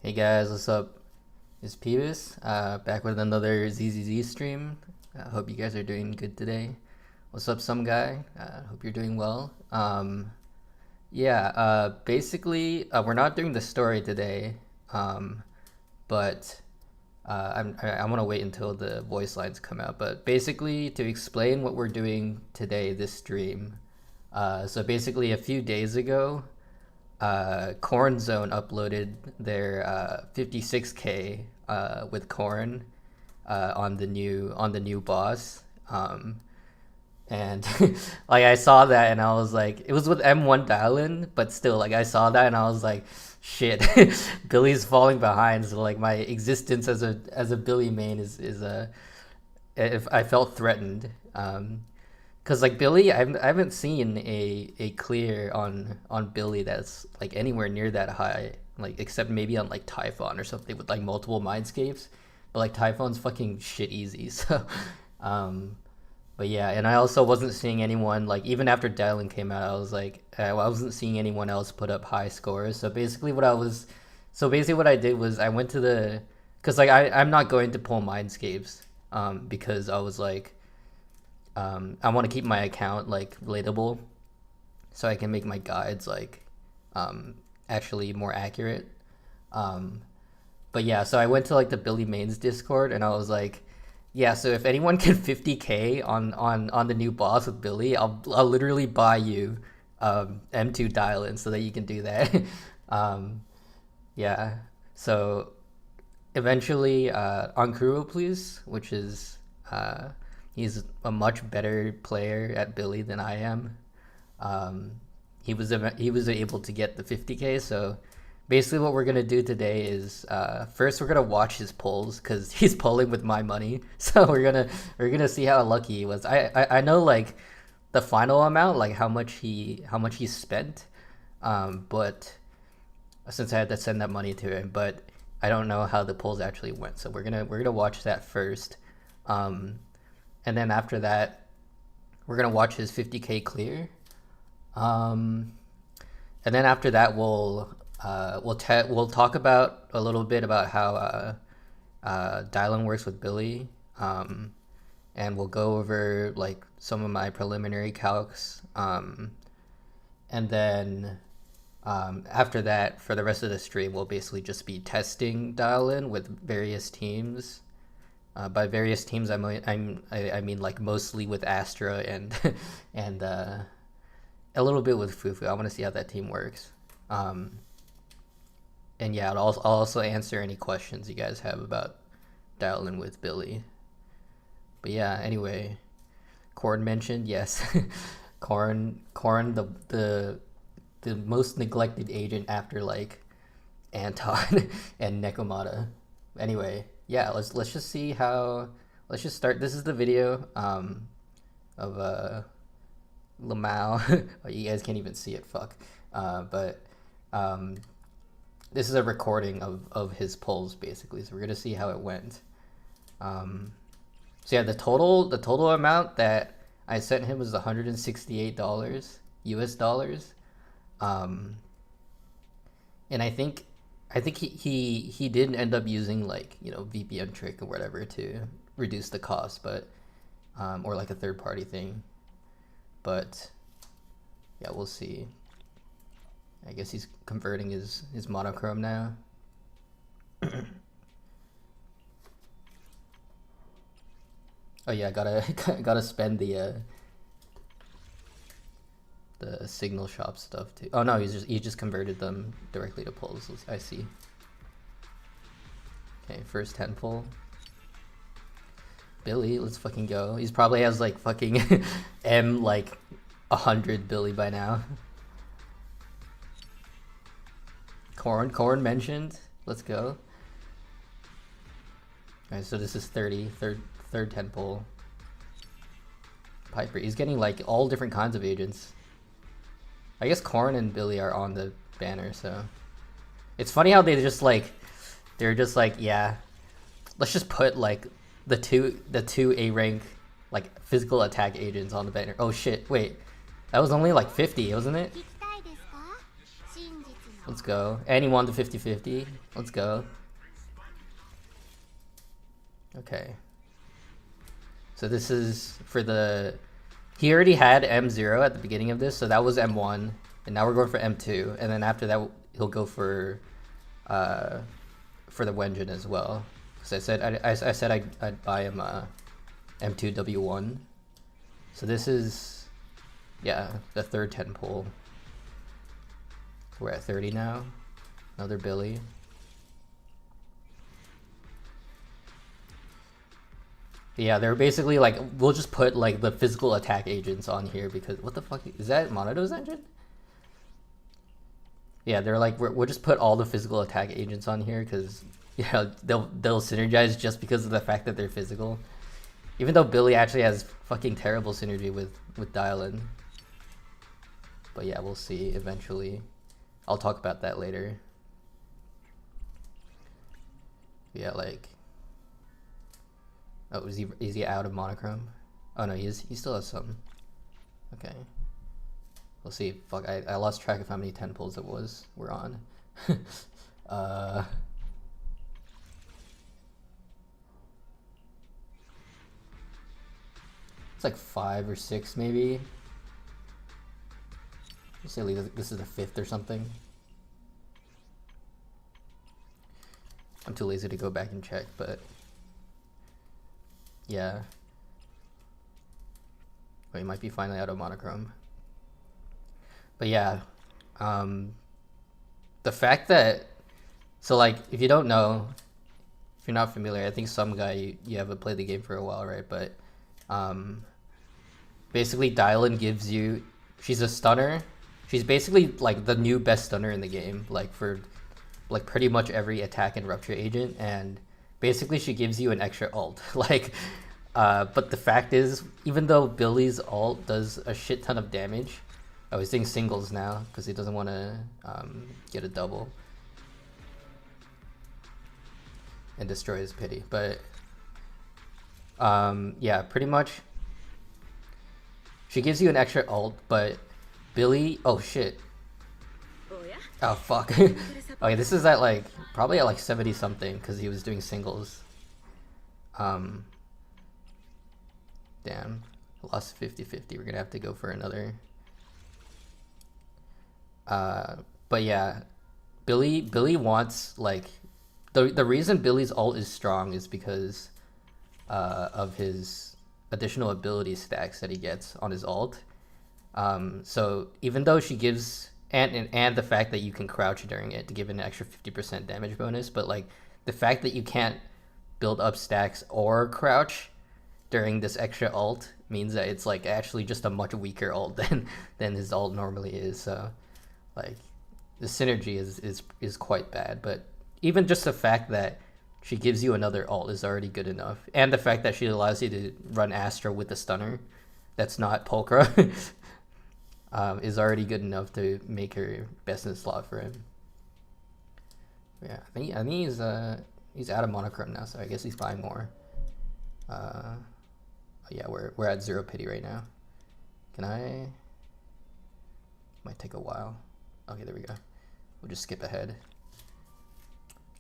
Hey guys, what's up? It's Peevis, back with another ZZZ stream. Hope you guys are doing good today. What's up, some guy? Hope you're doing well. Basically, we're not doing the story today, but I want to wait until the voice lines come out. But basically, to explain what we're doing today, this stream. So basically, a few days ago, Corn Zone uploaded their 56K with Corn on the new boss. And like I saw that and I was like, it was with M1 Dialyn, but still, like I saw that and I was like, shit, Billy's falling behind. So like my existence as a Billy main is if I felt threatened. Cause like Billy, I haven't seen a clear on Billy that's like anywhere near that high, like except maybe on like Typhon or something with like multiple mindscapes, but like Typhon's fucking shit easy. So, but yeah, and I also wasn't seeing anyone like even after Dialyn came out, I was like I wasn't seeing anyone else put up high scores. So basically what I did was I went to the, cause like I'm not going to pull mindscapes, because I was like. I want to keep my account like relatable so I can make my guides like actually more accurate. But yeah, so I went to like the Billy Mains Discord and I was like, yeah, so if anyone can 50k on the new boss with Billy, I'll literally buy you M2 Dialyn so that you can do that. Yeah, so eventually on Kuro please, which is he's a much better player at Billy than I am. He was able to get the 50k. So basically, what we're gonna do today is first we're gonna watch his pulls because he's pulling with my money. So we're gonna see how lucky he was. I know like the final amount, like how much he spent, but since I had to send that money to him, but I don't know how the pulls actually went. So we're gonna watch that first. And then after that, we're gonna watch his 50k clear. And then after that, we'll talk about a little bit about how Dialyn works with Billy. And we'll go over like some of my preliminary calcs. And then after that, for the rest of the stream, we'll basically just be testing Dialyn with various teams. By various teams, I mean like mostly with Astra and and a little bit with Fufu. I want to see how that team works. And yeah, I'll also answer any questions you guys have about Dialyn with Billy. But yeah, anyway, Corn mentioned, yes, Corn the most neglected agent after like Anton and Nekomata. Anyway. Yeah, let's just see how. Let's just start. This is the video of Lamau. Oh, you guys can't even see it. Fuck. But this is a recording of his pulls basically. So we're gonna see how it went. So yeah, the total amount that I sent him was $168 US dollars. And I think he did end up using like, you know, VPN trick or whatever to reduce the cost, but or like a third party thing. But yeah, we'll see. I guess he's converting his monochrome now. Oh yeah, gotta spend the signal shop stuff too. Oh no, he just converted them directly to pulls. I see. Okay, first 10 pull. Billy, let's fucking go. He's probably has like fucking M like 100 Billy by now. Corn mentioned. Let's go. Alright, so this is third 10 pull. Piper, he's getting like all different kinds of agents. I guess Corn and Billy are on the banner, so it's funny how they're just like, yeah, let's just put like the two A rank like physical attack agents on the banner. Oh shit, wait, that was only like 50, wasn't it? Let's go. And he won the 50-50. Let's go. Okay. So this is for the... He already had M0 at the beginning of this, so that was M1. And now we're going for M2. And then after that, he'll go for the Wenjin as well. Because I said I'd buy him M2 W1. So this is, yeah, the third 10 pull. We're at 30 now. Another Billy. Yeah, they're basically like, we'll just put like the physical attack agents on here because what the fuck is that? Monado's engine? Yeah, they're like, we'll just put all the physical attack agents on here because, you know, they'll synergize just because of the fact that they're physical. Even though Billy actually has fucking terrible synergy with Dialyn. But yeah, we'll see eventually. I'll talk about that later. Yeah, like... Oh, is he out of monochrome? Oh no, he still has some. Okay. We'll see. Fuck, I lost track of how many 10 pulls we're on. It's like 5 or 6 maybe. Let's say this is the 5th or something. I'm too lazy to go back and check, but yeah. Well, he might be finally out of monochrome. But yeah, the fact that, so like, if you don't know, if you're not familiar, I think some guy, you haven't played the game for a while, right? But basically Dialyn gives you, she's a stunner. She's basically like the new best stunner in the game, like for like pretty much every attack and rupture agent, and basically she gives you an extra ult. Like, but the fact is, even though Billy's ult does a shit ton of damage, oh, he's doing singles now because he doesn't want to get a double and destroy his pity. But yeah, pretty much she gives you an extra ult, but Billy, oh shit, oh fuck. Okay, this is at like probably at like 70 something because he was doing singles. Damn, lost 50-50. We're gonna have to go for another. But yeah, Billy wants, like, the reason Billy's ult is strong is because of his additional ability stacks that he gets on his ult. So even though she gives, and the fact that you can crouch during it to give an extra 50% damage bonus, but like the fact that you can't build up stacks or crouch during this extra ult means that it's like actually just a much weaker ult than his ult normally is. So like the synergy is quite bad, but even just the fact that she gives you another ult is already good enough, and the fact that she allows you to run Astra with the stunner that's not Pulchra is already good enough to make her best in the slot for him. Yeah, I think he's out of monochrome now, so I guess he's buying more. Yeah, we're at 0 pity right now. Can I? Might take a while. Okay, there we go. We'll just skip ahead.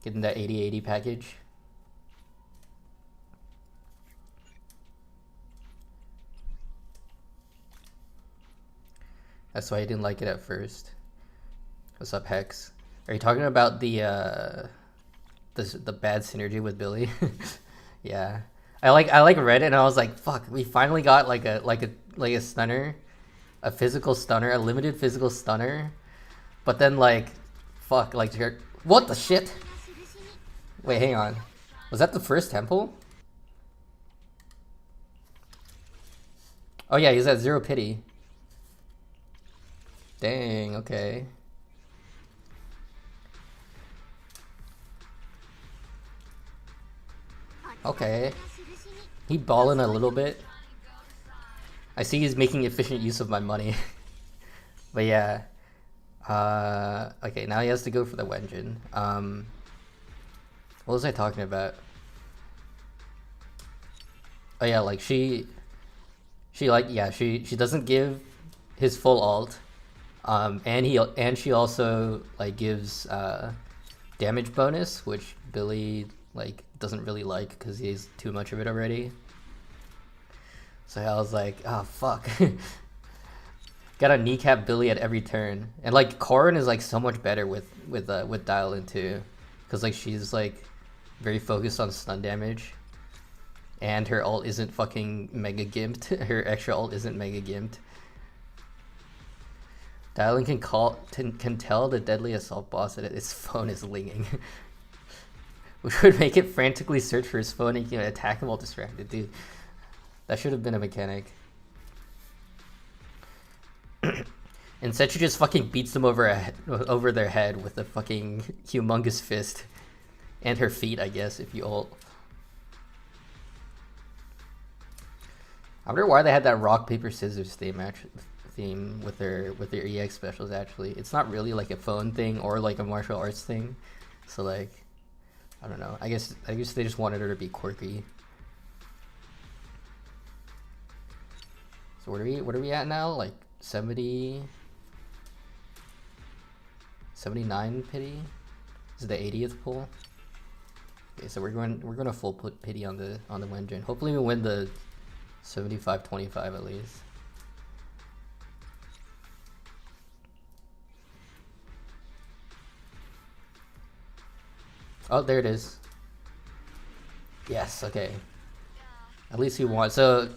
Getting that 80-80 package. That's why I didn't like it at first. What's up, Hex? Are you talking about the bad synergy with Billy? Yeah. I read it and I was like, fuck, we finally got like a stunner, a physical stunner, a limited physical stunner. But then like, fuck, like, what the shit? Wait, hang on. Was that the first temple? Oh yeah, he's at 0 pity. Dang, okay. Okay. He ballin' a little bit. I see he's making efficient use of my money. But yeah. Okay, now he has to go for the Wenjin. What was I talking about? Oh yeah, like she doesn't give his full ult. And she also like gives damage bonus, which Billy like doesn't really like because he has too much of it already. So I was like, oh fuck. Gotta kneecap Billy at every turn. And like Corrin is like so much better with Dialyn too. Cause like she's like very focused on stun damage. And her ult isn't fucking mega gimped. Her extra ult isn't mega gimped. Dialyn can tell the deadly assault boss that its phone is linging. Which would make it frantically search for his phone and attack him while distracted, dude. That should have been a mechanic. Instead, she just fucking beats them over their head with a fucking humongous fist. And her feet, I guess, if you ult. I wonder why they had that rock, paper, scissors theme with their EX specials, actually. It's not really like a phone thing or like a martial arts thing. So like, I don't know. I guess they just wanted her to be quirky. So what are we at now? Like 70, 79 pity? This is the 80th pull. Okay, so we're going to full put pity on the Wenjin. Hopefully we win the 75-25 at least. Oh, there it is. Yes, okay. At least he won. So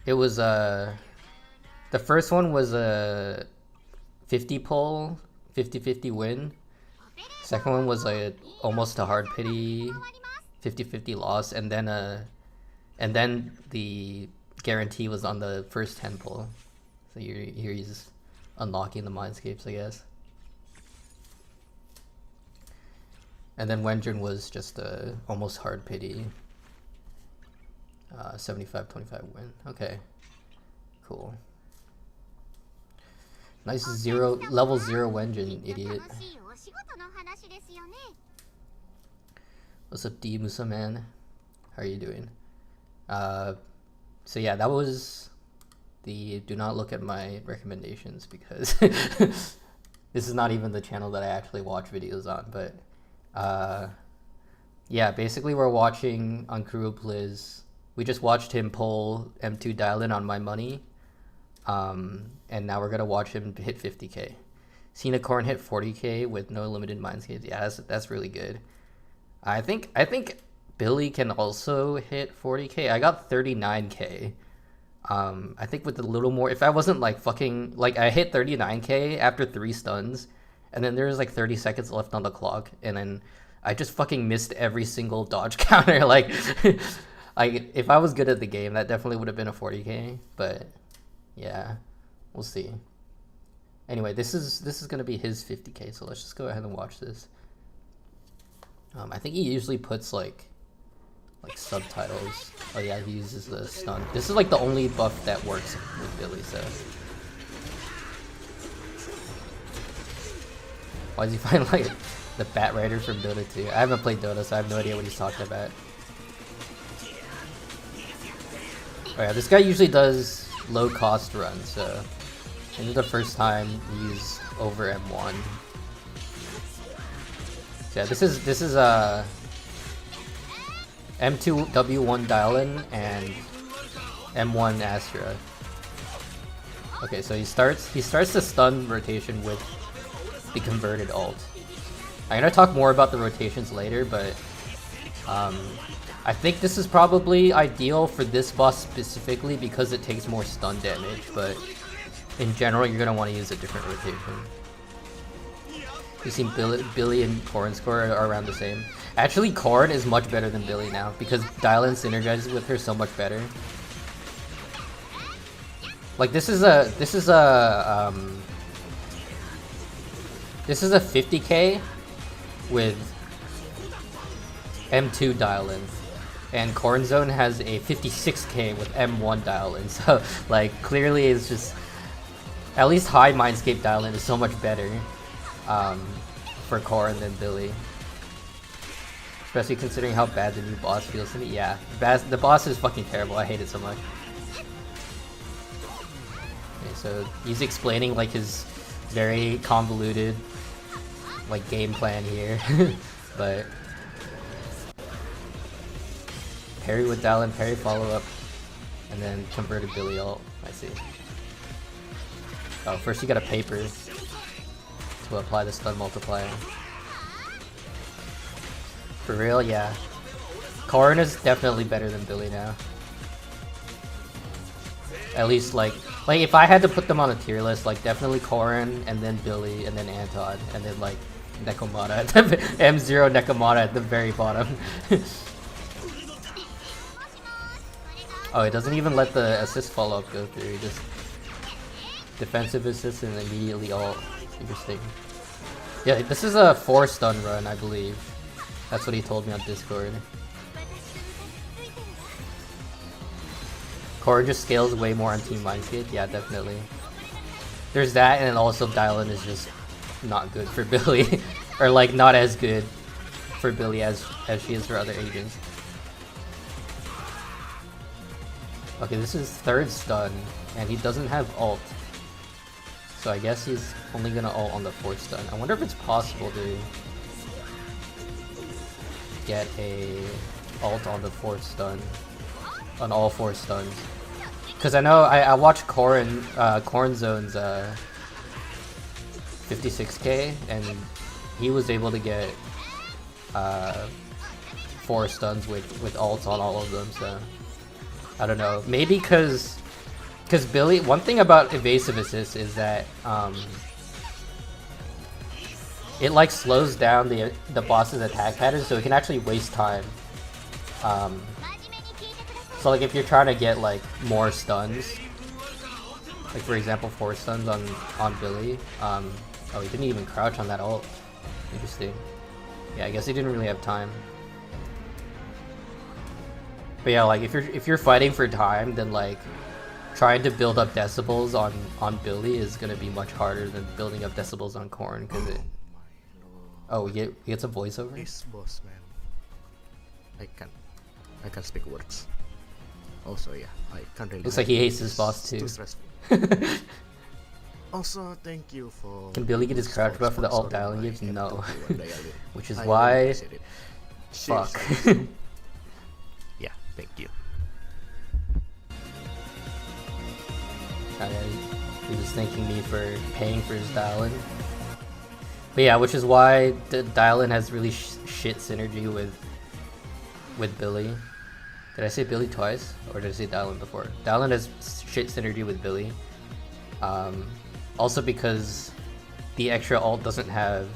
it was the first one was a 50 pull, 50-50 win. Second one was almost a hard pity 50-50 loss, and then the guarantee was on the first 10 pull. So here he's unlocking the mindscapes, I guess. And then Wenjin was just a almost hard pity 75-25 win. Okay, cool. Nice level 0 Wenjin, idiot. What's up, D Musa man? How are you doing? So yeah, that was the do not look at my recommendations because this is not even the channel that I actually watch videos on, but yeah, basically we're watching on Pliz. We just watched him pull M2 Dialyn on my money, and now we're gonna watch him hit 50k. Seen a Corrin hit 40k with no limited mindscapes. Yeah, that's really good. I think Billy can also hit 40k. I got 39k. I think with a little more, if I wasn't like fucking like I hit 39k after 3 stuns. And then there was like 30 seconds left on the clock, and then I just fucking missed every single dodge counter. Like, if I was good at the game, that definitely would have been a 40k. But yeah, we'll see. Anyway, this is gonna be his 50k, so let's just go ahead and watch this. I think he usually puts like subtitles. Oh yeah, he uses the stun. This is like the only buff that works with Billy, so. Why does he find like the Bat Rider from Dota 2? I haven't played Dota, so I have no idea what he's talking about. Oh yeah, this guy usually does low cost runs, so this is the first time he's over M1. So yeah, this is M2 W1 Dialyn and M1 Astra. Okay, so he starts the stun rotation with the converted ult. I'm gonna talk more about the rotations later, but I think this is probably ideal for this boss specifically because it takes more stun damage, but in general you're gonna want to use a different rotation. You've seen Billy and Corrin score are around the same. Actually, Corrin is much better than Billy now because Dialyn synergizes with her so much better. Like this is a 50k with M2 Dialyn, and Corrin Zone has a 56k with M1 Dialyn. So like clearly it's just at least high Mindscape Dialyn is so much better for Corrin than Billy. Especially considering how bad the new boss feels to me. Yeah, the boss is fucking terrible. I hate it so much. Okay, so he's explaining like his very convoluted like game plan here. But parry with Dialyn, parry follow up, and then converted Billy ult. I see. Oh, first you gotta paper to apply the stun multiplier. For real, yeah. Corrin is definitely better than Billy now. At least like if I had to put them on a tier list, like definitely Corrin, and then Billy, and then Anton, and then like Nekomata at the M0 Nekomata at the very bottom. Oh, it doesn't even let the assist follow up go through. It just defensive assist and immediately ult. Interesting. Yeah, this is a 4 stun run, I believe. That's what he told me on Discord. Corrin just scales way more on Team Mindscape. Yeah, definitely. There's that, and then also Dialyn is just not good for Billy. Or like not as good for Billy as she is for other agents. Okay, this is 3rd stun, and he doesn't have ult. So I guess he's only gonna ult on the 4th stun. I wonder if it's possible to get a ult on the 4th stun. On all 4 stuns. Because I know I watched Corrin Zone's 56k, and he was able to get 4 stuns with ults on all of them, so I don't know. Maybe because Billy, one thing about evasive assist is that it like slows down the boss's attack pattern, so it can actually waste time. So like if you're trying to get like more stuns, like for example 4 stuns on Billy, oh, he didn't even crouch on that ult. Interesting. Yeah, I guess he didn't really have time. But yeah, like if you're fighting for time, then like trying to build up decibels on Billy is gonna be much harder than building up decibels on Corrin, because it. Oh, we get some voiceover. Yes, boss man. I can speak words. Also, yeah, I can't really. Looks like he hates his boss too. Too stressful. Also, thank you for. Can Billy get his crouch buff for the ult Dialyn gives? No. Which is I why. really appreciate it. Fuck. Yeah, thank you. He was thanking me for paying for his Dialyn. But yeah, which is why Dialyn has really shit synergy with Billy. Did I say Billy twice? Or did I say Dialyn before? Dialyn has shit synergy with Billy. Also because the extra ult doesn't have...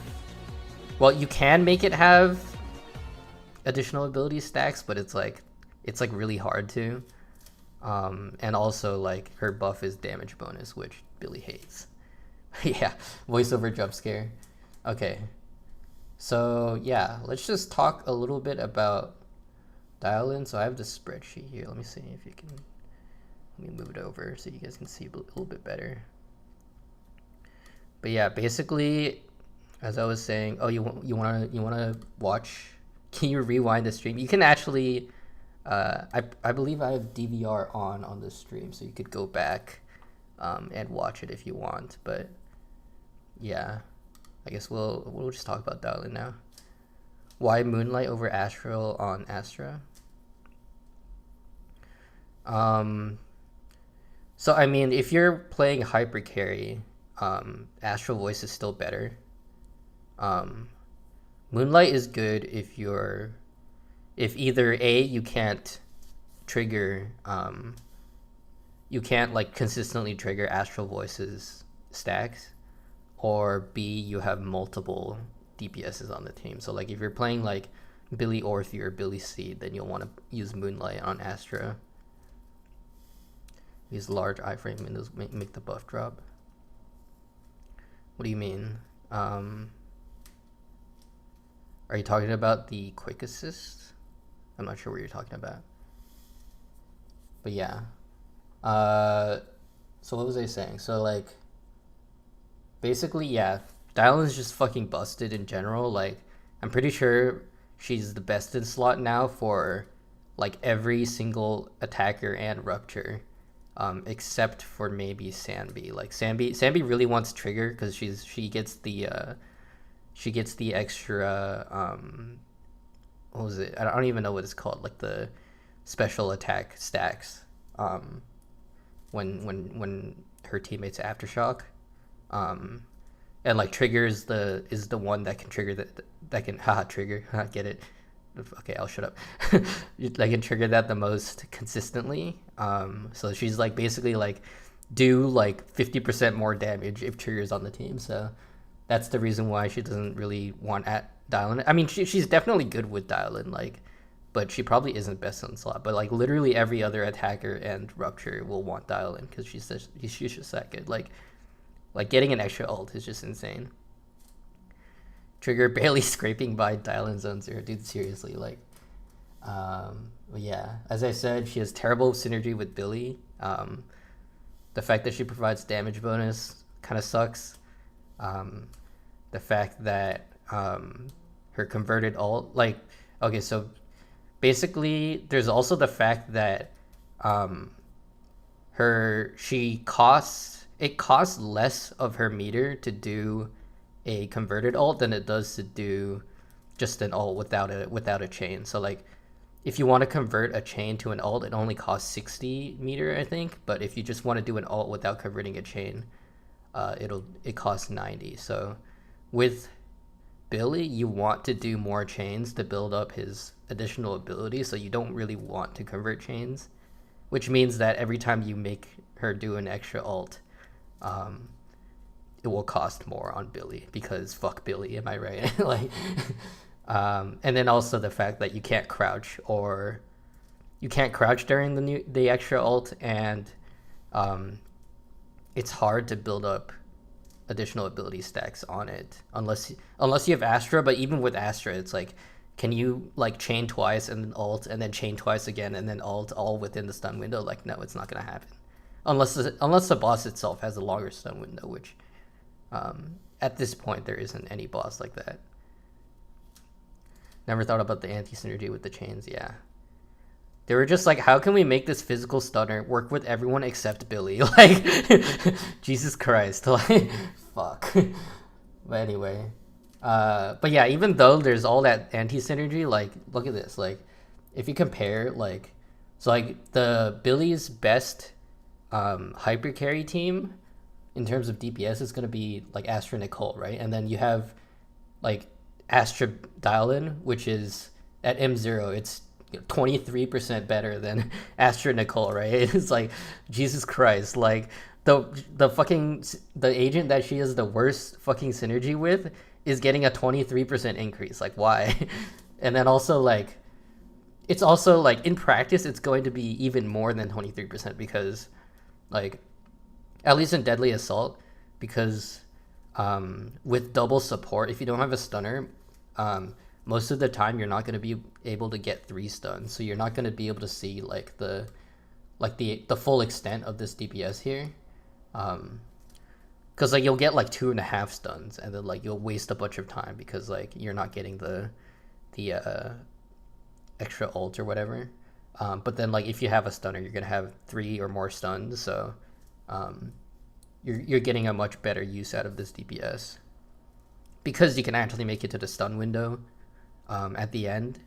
Well, you can make it have additional ability stacks, but it's like really hard to. And also like her buff is damage bonus, which Billy hates. Yeah, voiceover jump scare. Okay. So yeah, let's just talk a little bit about Dialyn. So I have the spreadsheet here. Let me see if you can. Let me move it over so you guys can see a little bit better. But yeah, basically, as I was saying, oh, you wanna watch? Can you rewind the stream? You can actually. I believe I have DVR on the stream, so you could go back and watch it if you want. But yeah, I guess we'll just talk about Dialyn now. Why Moonlight over Astral on Astra? So I mean, if you're playing hyper carry, Astral Voice is still better. Moonlight is good if either A, you can't trigger, you can't like consistently trigger Astral Voice's stacks, or B, you have multiple DPSs on the team. So like if you're playing like Billy Orphe or Billy C, then you'll want to use Moonlight on Astra. Use large iframe windows make the buff drop. What do you mean? Are you talking about the quick assist? I'm not sure what you're talking about. But yeah. So what was I saying? So like, basically, yeah, Dialyn's just fucking busted in general. Like, I'm pretty sure she's the best in slot now for like every single attacker and rupture. except for maybe Sanbi. Like Sanbi really wants trigger because she gets the extra what was it? I don't even know what it's called. Like the special attack stacks. When her teammates aftershock. And like trigger is the one that can trigger that can trigger. Get it? Okay, I'll shut up. I can trigger that the most consistently. So she's like basically like do like 50% more damage if trigger's on the team. So that's the reason why she doesn't really want at Dialyn. I mean, she's definitely good with Dialyn, like, but she probably isn't best on slot. But like literally every other attacker and Rupture will want Dialyn because she's just that good. Like getting an extra ult is just insane. Trigger barely scraping by Dialyn zone 0. Dude, seriously, like, yeah. As I said, she has terrible synergy with Billy. The fact that she provides damage bonus kind of sucks. The fact that her converted ult, like, okay, so basically, there's also the fact that it costs less of her meter to do a converted ult than it does to do just an ult without a chain. So like if you want to convert a chain to an ult, it only costs 60 meter, I think. But if you just want to do an ult without converting a chain, it costs 90. So with Billy, you want to do more chains to build up his additional ability, so you don't really want to convert chains, which means that every time you make her do an extra ult, it will cost more on Billy because fuck Billy, am I right? Like, and then also the fact that you can't crouch during the extra ult, and it's hard to build up additional ability stacks on it unless you have Astra. But even with Astra, it's like, can you like chain twice and then ult and then chain twice again and then ult all within the stun window? Like, no, it's not gonna happen unless the boss itself has a longer stun window, which at this point there isn't any boss like that. Never thought about the anti-synergy with the chains. Yeah, they were just like, how can we make this physical stunner work with everyone except Billy? Like, Jesus Christ, like, fuck. But anyway, but yeah, even though there's all that anti-synergy, like, look at this. Like, if you compare, like, so like the Billy's best hyper carry team in terms of DPS is going to be like Astra Nicole, right? And then you have like Astra Dialyn, which is at M0, it's 23% better than Astra Nicole, right? It's like, Jesus Christ, like the agent that she has the worst fucking synergy with is getting a 23% increase. Like, why? And then also like, it's also like in practice it's going to be even more than 23% because like, at least in Deadly Assault, because with double support, if you don't have a stunner, most of the time you're not going to be able to get 3 stuns, so you're not going to be able to see like the full extent of this DPS here, because like you'll get like 2.5 stuns and then like you'll waste a bunch of time because like you're not getting the extra ult or whatever, but then like if you have a stunner, you're going to have 3 or more stuns, so you're getting a much better use out of this DPS because you can actually make it to the stun window at the end,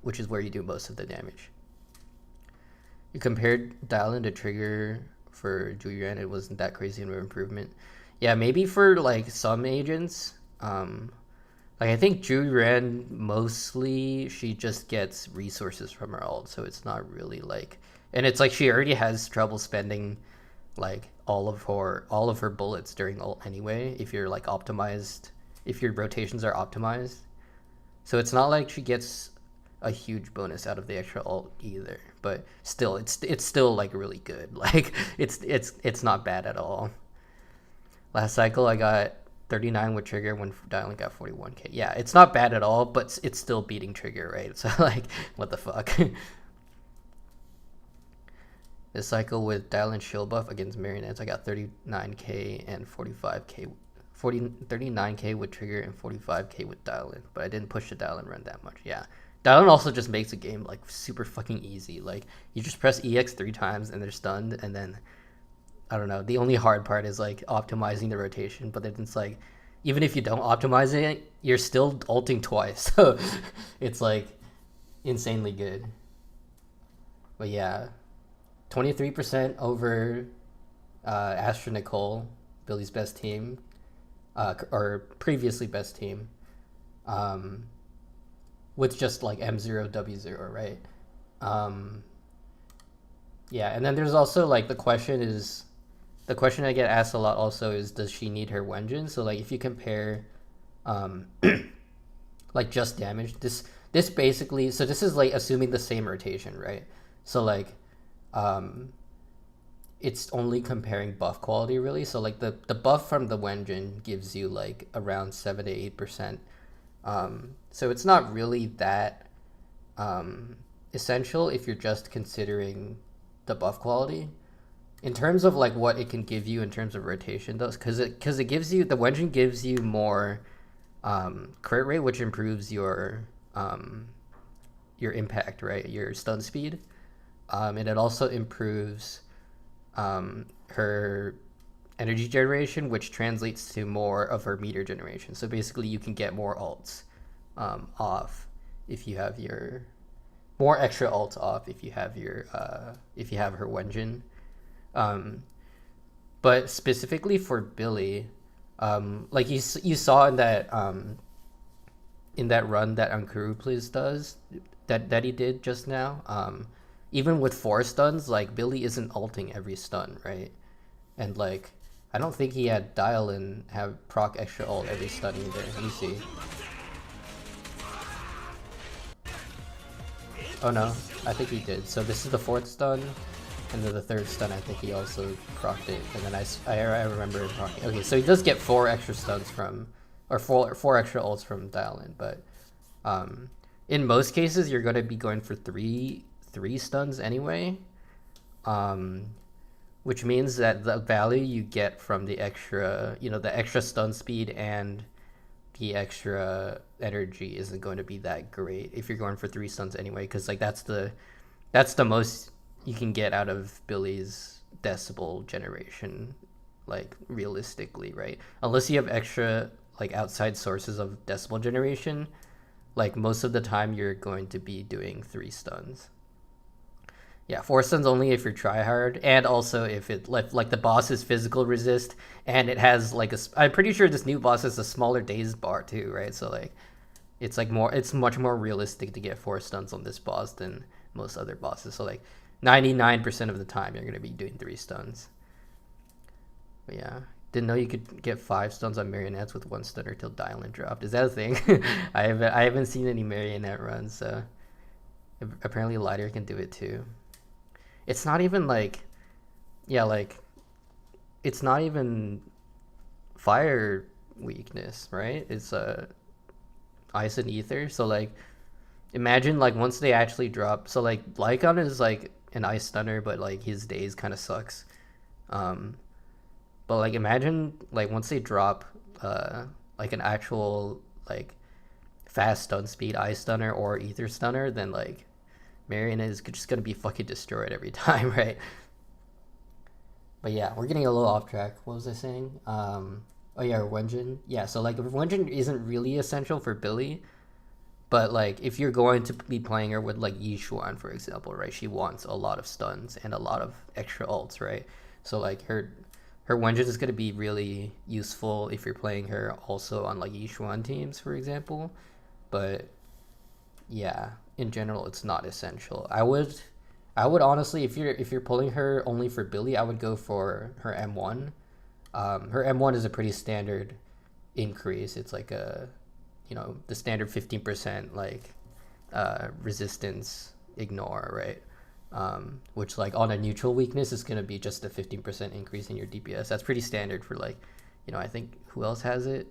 which is where you do most of the damage. You compared Dialyn to Trigger for Julian, it wasn't that crazy of an improvement. Yeah, maybe for like some agents, like I think Julian mostly she just gets resources from her ult, so it's not really like, and it's like she already has trouble spending like all of her bullets during ult anyway, if you're like optimized, if your rotations are optimized. So it's not like she gets a huge bonus out of the extra ult either, but still it's still like really good. Like it's not bad at all. Last cycle I got 39 with Trigger when Dialyn got 41k. Yeah, it's not bad at all, but it's still beating Trigger, right? So like, what the fuck. This cycle with Dialyn shield buff against Marionettes, I got 39k and 45k. 39k with Trigger and 45k with Dialyn, but I didn't push the Dialyn run that much. Yeah, Dialyn also just makes the game like super fucking easy. Like you just press EX 3 times and they're stunned, and then I don't know. The only hard part is like optimizing the rotation, but then it's like even if you don't optimize it, you're still ulting twice. So it's like insanely good. But yeah, 23% over Astra Nicole, Billy's best team, or previously best team, with just like M0, W0, right? Yeah, and then there's also like the question I get asked a lot also is, does she need her Wenjin? So like if you compare like just damage, this basically, so this is like assuming the same rotation, right? So like it's only comparing buff quality really. So like the buff from the Wenjin gives you like around 7 to 8%. So it's not really that essential if you're just considering the buff quality. In terms of like what it can give you in terms of rotation though, because it gives you, the Wenjin gives you more crit rate, which improves your impact, right? Your stun speed. And it also improves her energy generation, which translates to more of her meter generation. So basically you can get more ults off if you have your more extra ults off if you have your if you have her Wenjin. But specifically for Billy, like you saw in that run that Ankuru plays does that he did just now, even with 4 stuns, like Billy isn't ulting every stun, right? And like I don't think he had Dialyn have proc extra ult every stun either. Let me see. Oh no, I think he did. So this is the 4th stun, and then the 3rd stun I think he also procced it, and then I remember him proccing. Okay, so he does get 4 extra stuns from, or four extra ults from Dialyn, but in most cases you're going to be going for three stuns anyway, which means that the value you get from the extra, the extra stun speed and the extra energy isn't going to be that great if you're going for 3 stuns anyway, because like that's the most you can get out of Billy's decibel generation, like realistically, right? Unless you have extra like outside sources of decibel generation, like most of the time you're going to be doing 3 stuns. Yeah, 4 stuns only if you're try hard, and also if it like the boss is physical resist, and it has like I'm pretty sure this new boss has a smaller daze bar too, right? So like it's much more realistic to get 4 stuns on this boss than most other bosses. So like 99% of the time you're gonna be doing 3 stuns. But yeah, didn't know you could get 5 stuns on marionettes with 1 stunner till Dialyn dropped. Is that a thing? I haven't seen any marionette runs, so apparently Lighter can do it too. It's not even like, yeah, like it's not even fire weakness, right? It's ice and ether. So like imagine like once they actually drop, so like Lycon is like an ice stunner, but like his days kind of sucks. But like imagine like once they drop like an actual like fast stun speed ice stunner or ether stunner, then like Marionette is just gonna be fucking destroyed every time, right? But yeah, we're getting a little off track. What was I saying? Oh yeah, Wenjin. Yeah, so like Wenjin isn't really essential for Billy, but like if you're going to be playing her with like Yishuan, for example, right? She wants a lot of stuns and a lot of extra ults, right? So like her Wenjin is gonna be really useful if you're playing her also on like Yishuan teams, for example. But yeah, in general, it's not essential. I would honestly, if you're pulling her only for Billy, I would go for her M1. Her M1 is a pretty standard increase. It's like the standard 15% like resistance ignore, right? Which like on a neutral weakness is gonna be just a 15% increase in your DPS. That's pretty standard for like, I think who else has it?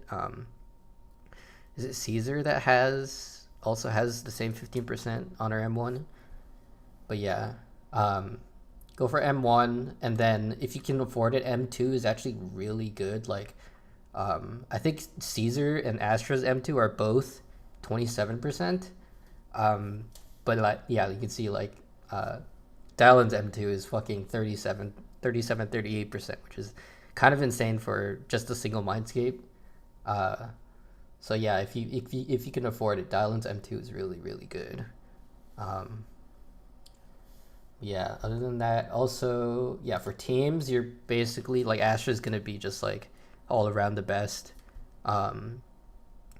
Is it Caesar that also has the same 15% on her M1? But yeah, go for M1, and then if you can afford it, M2 is actually really good. Like I think Caesar and Astra's M2 are both 27%. But like, yeah, you can see like Dialyn's M2 is fucking 38%, which is kind of insane for just a single Mindscape. So yeah, if you can afford it, Dialyn's M2 is really really good. Yeah, other than that, also, yeah, for teams, you're basically like Astra's gonna be just like all around the best. Um,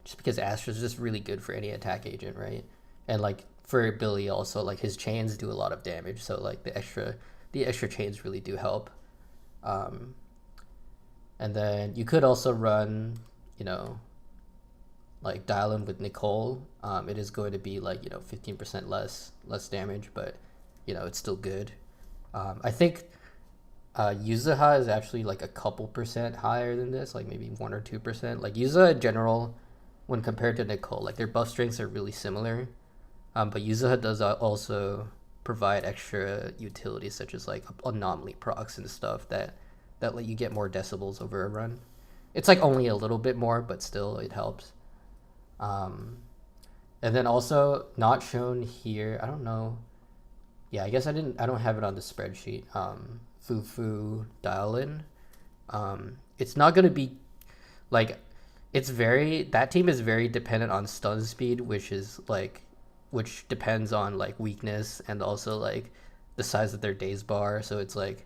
just because Astra's just really good for any attack agent, right? And like for Billy also, like his chains do a lot of damage, so like the extra chains really do help. Um, and then you could also run, you know, like Dialyn with Nicole. It is going to be like 15% less damage, but it's still good. I think Yuzaha is actually like a couple percent higher than this, like maybe 1 or 2%. Like Yuzaha in general, when compared to Nicole, like their buff strengths are really similar. But Yuzaha does also provide extra utilities such as like anomaly procs and stuff that let you get more decibels over a run. It's like only a little bit more, but still it helps. And then also not shown here, I don't know. Yeah, I guess I don't have it on the spreadsheet. Fufu Dialyn. It's not gonna be like that team is very dependent on stun speed, which depends on like weakness and also like the size of their daze bar. So it's like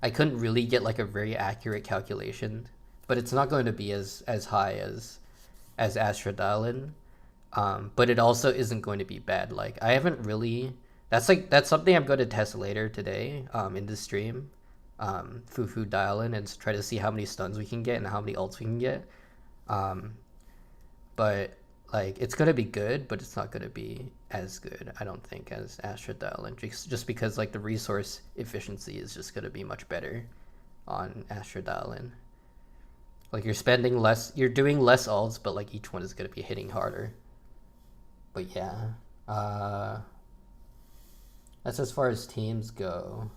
I couldn't really get like a very accurate calculation, but it's not going to be as high as Astra Dialyn. But it also isn't going to be bad. Like I haven't really. That's something I'm going to test later today in this stream. Fufu Dialyn and try to see how many stuns we can get and how many ults we can get. But like it's gonna be good, but it's not gonna be as good, I don't think, as Astra Dialyn. Just because like the resource efficiency is just gonna be much better on Astra Dialyn. Like you're doing less ults, but like each one is gonna be hitting harder. But yeah, that's as far as teams go.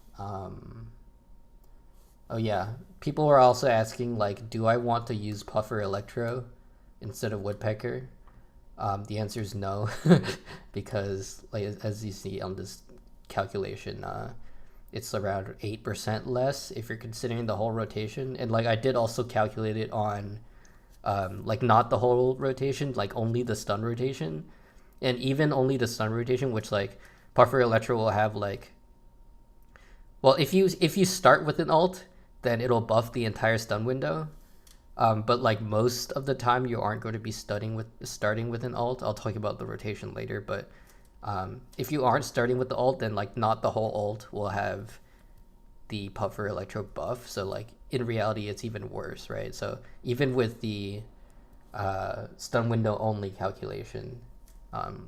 Oh yeah, people are also asking like, do I want to use Puffer Electro instead of Woodpecker? The answer is no, because like as you see on this calculation, it's around 8% less if you're considering the whole rotation. And like I did also calculate it on like not the whole rotation, like only the stun rotation. And even only the stun rotation, which like Puffer Electro will have like, well, if you start with an ult, then it'll buff the entire stun window. But like most of the time, you aren't going to be starting with an ult. I'll talk about the rotation later. But if you aren't starting with the ult, then like not the whole ult will have the Puffer Electro buff. So like in reality, it's even worse, right? So even with the stun window only calculation,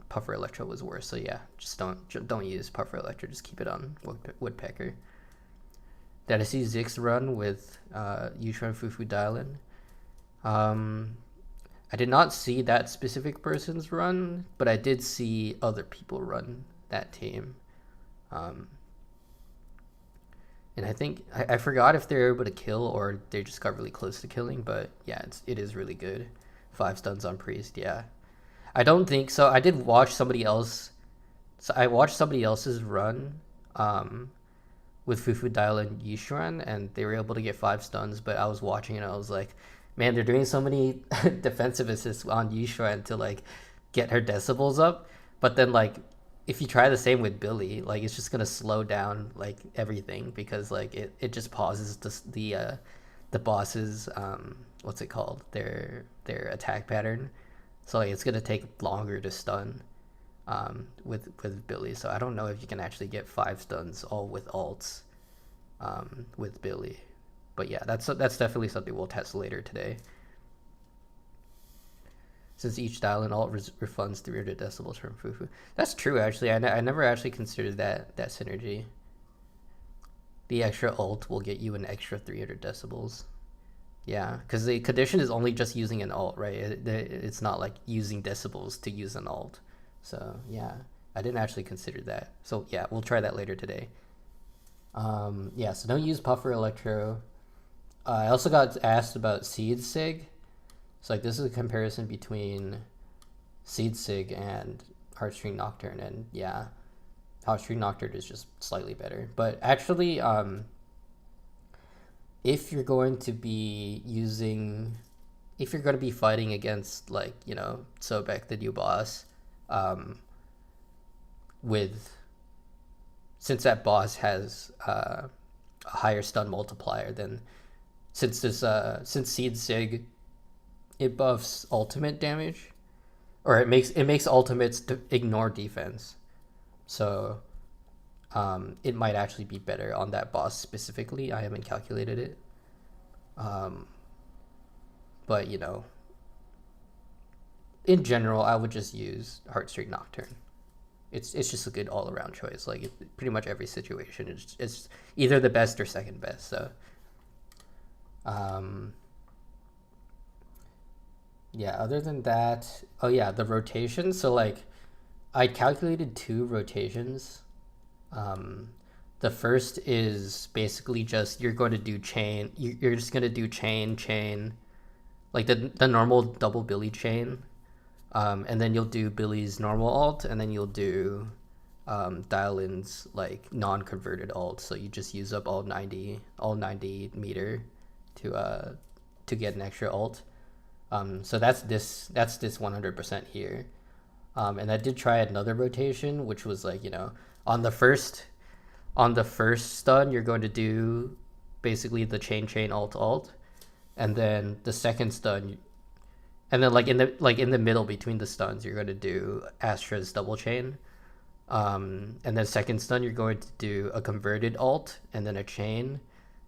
Puffer Electro was worse. So yeah, just don't use Puffer Electro. Just keep it on Woodpecker. Did I see Ziggs run with Yusha and Fufu Dialyn? I did not see that specific person's run, but I did see other people run that team. And I think I forgot if they're able to kill or they just got really close to killing, but yeah, it is really good. 5 stuns on Priest, yeah. I don't think so. I did watch somebody else. So I watched somebody else's run with Fufu Dialyn Yishuan, and they were able to get 5 stuns, but I was watching and I was like, man, they're doing so many defensive assists on Yishuan to like get her decibels up. But then like if you try the same with Billy, like it's just gonna slow down like everything because like it just pauses the boss's what's it called? Their attack pattern. So like it's gonna take longer to stun with Billy. So I don't know if you can actually get 5 stuns all with ults with Billy. But yeah, that's definitely something we'll test later today. Since each Dialyn ult refunds 300 decibels from Fufu. That's true, actually. I never actually considered that synergy. The extra ult will get you an extra 300 decibels. Yeah, because the condition is only just using an ult, right? It's not like using decibels to use an ult. So yeah, I didn't actually consider that. So yeah, we'll try that later today. Yeah, so don't use Puffer Electro. I also got asked about Seed Sig. So like this is a comparison between Seed Sig and Heartstring Nocturne, and yeah, Heartstring Nocturne is just slightly better. But actually, if you're going to be fighting against, like, Sobek, the new boss, since that boss has a higher stun multiplier than since Seed Sig, it buffs ultimate damage, or it makes ultimates ignore defense, so it might actually be better on that boss specifically. I haven't calculated it, but in general, I would just use Heartstring Nocturne. It's just a good all around choice. Like, pretty much every situation, it's either the best or second best. So, yeah. Other than that, oh yeah, the rotation. So, like, I calculated 2 rotations. The first is basically just you're going to do chain. You're just going to do chain, like the normal double Billy chain. And then you'll do Billy's normal ult, and then you'll do Dialyn's, like, non-converted ult. So you just use up all 90 meter to get an extra ult. So that's this 100% here. And I did try another rotation, which was like, on the first stun, you're going to do basically the chain ult, and then the second stun. And then, like, in the middle between the stuns, you're going to do Astra's double chain. And then second stun, you're going to do a converted ult, and then a chain,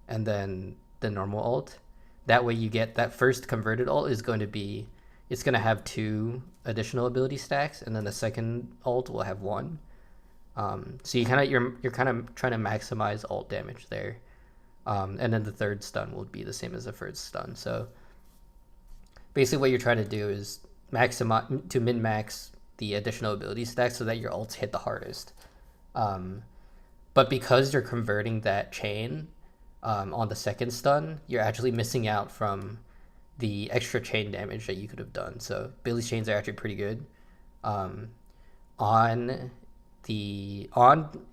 and then the normal ult. That way you get that first converted ult it's going to have 2 additional ability stacks, and then the second ult will have 1. So you're kind of trying to maximize ult damage there. And then the third stun will be the same as the first stun. So basically what you're trying to do is min-max the additional ability stacks so that your ults hit the hardest. But because you're converting that chain on the second stun, you're actually missing out from the extra chain damage that you could have done. So Billy's chains are actually pretty good. On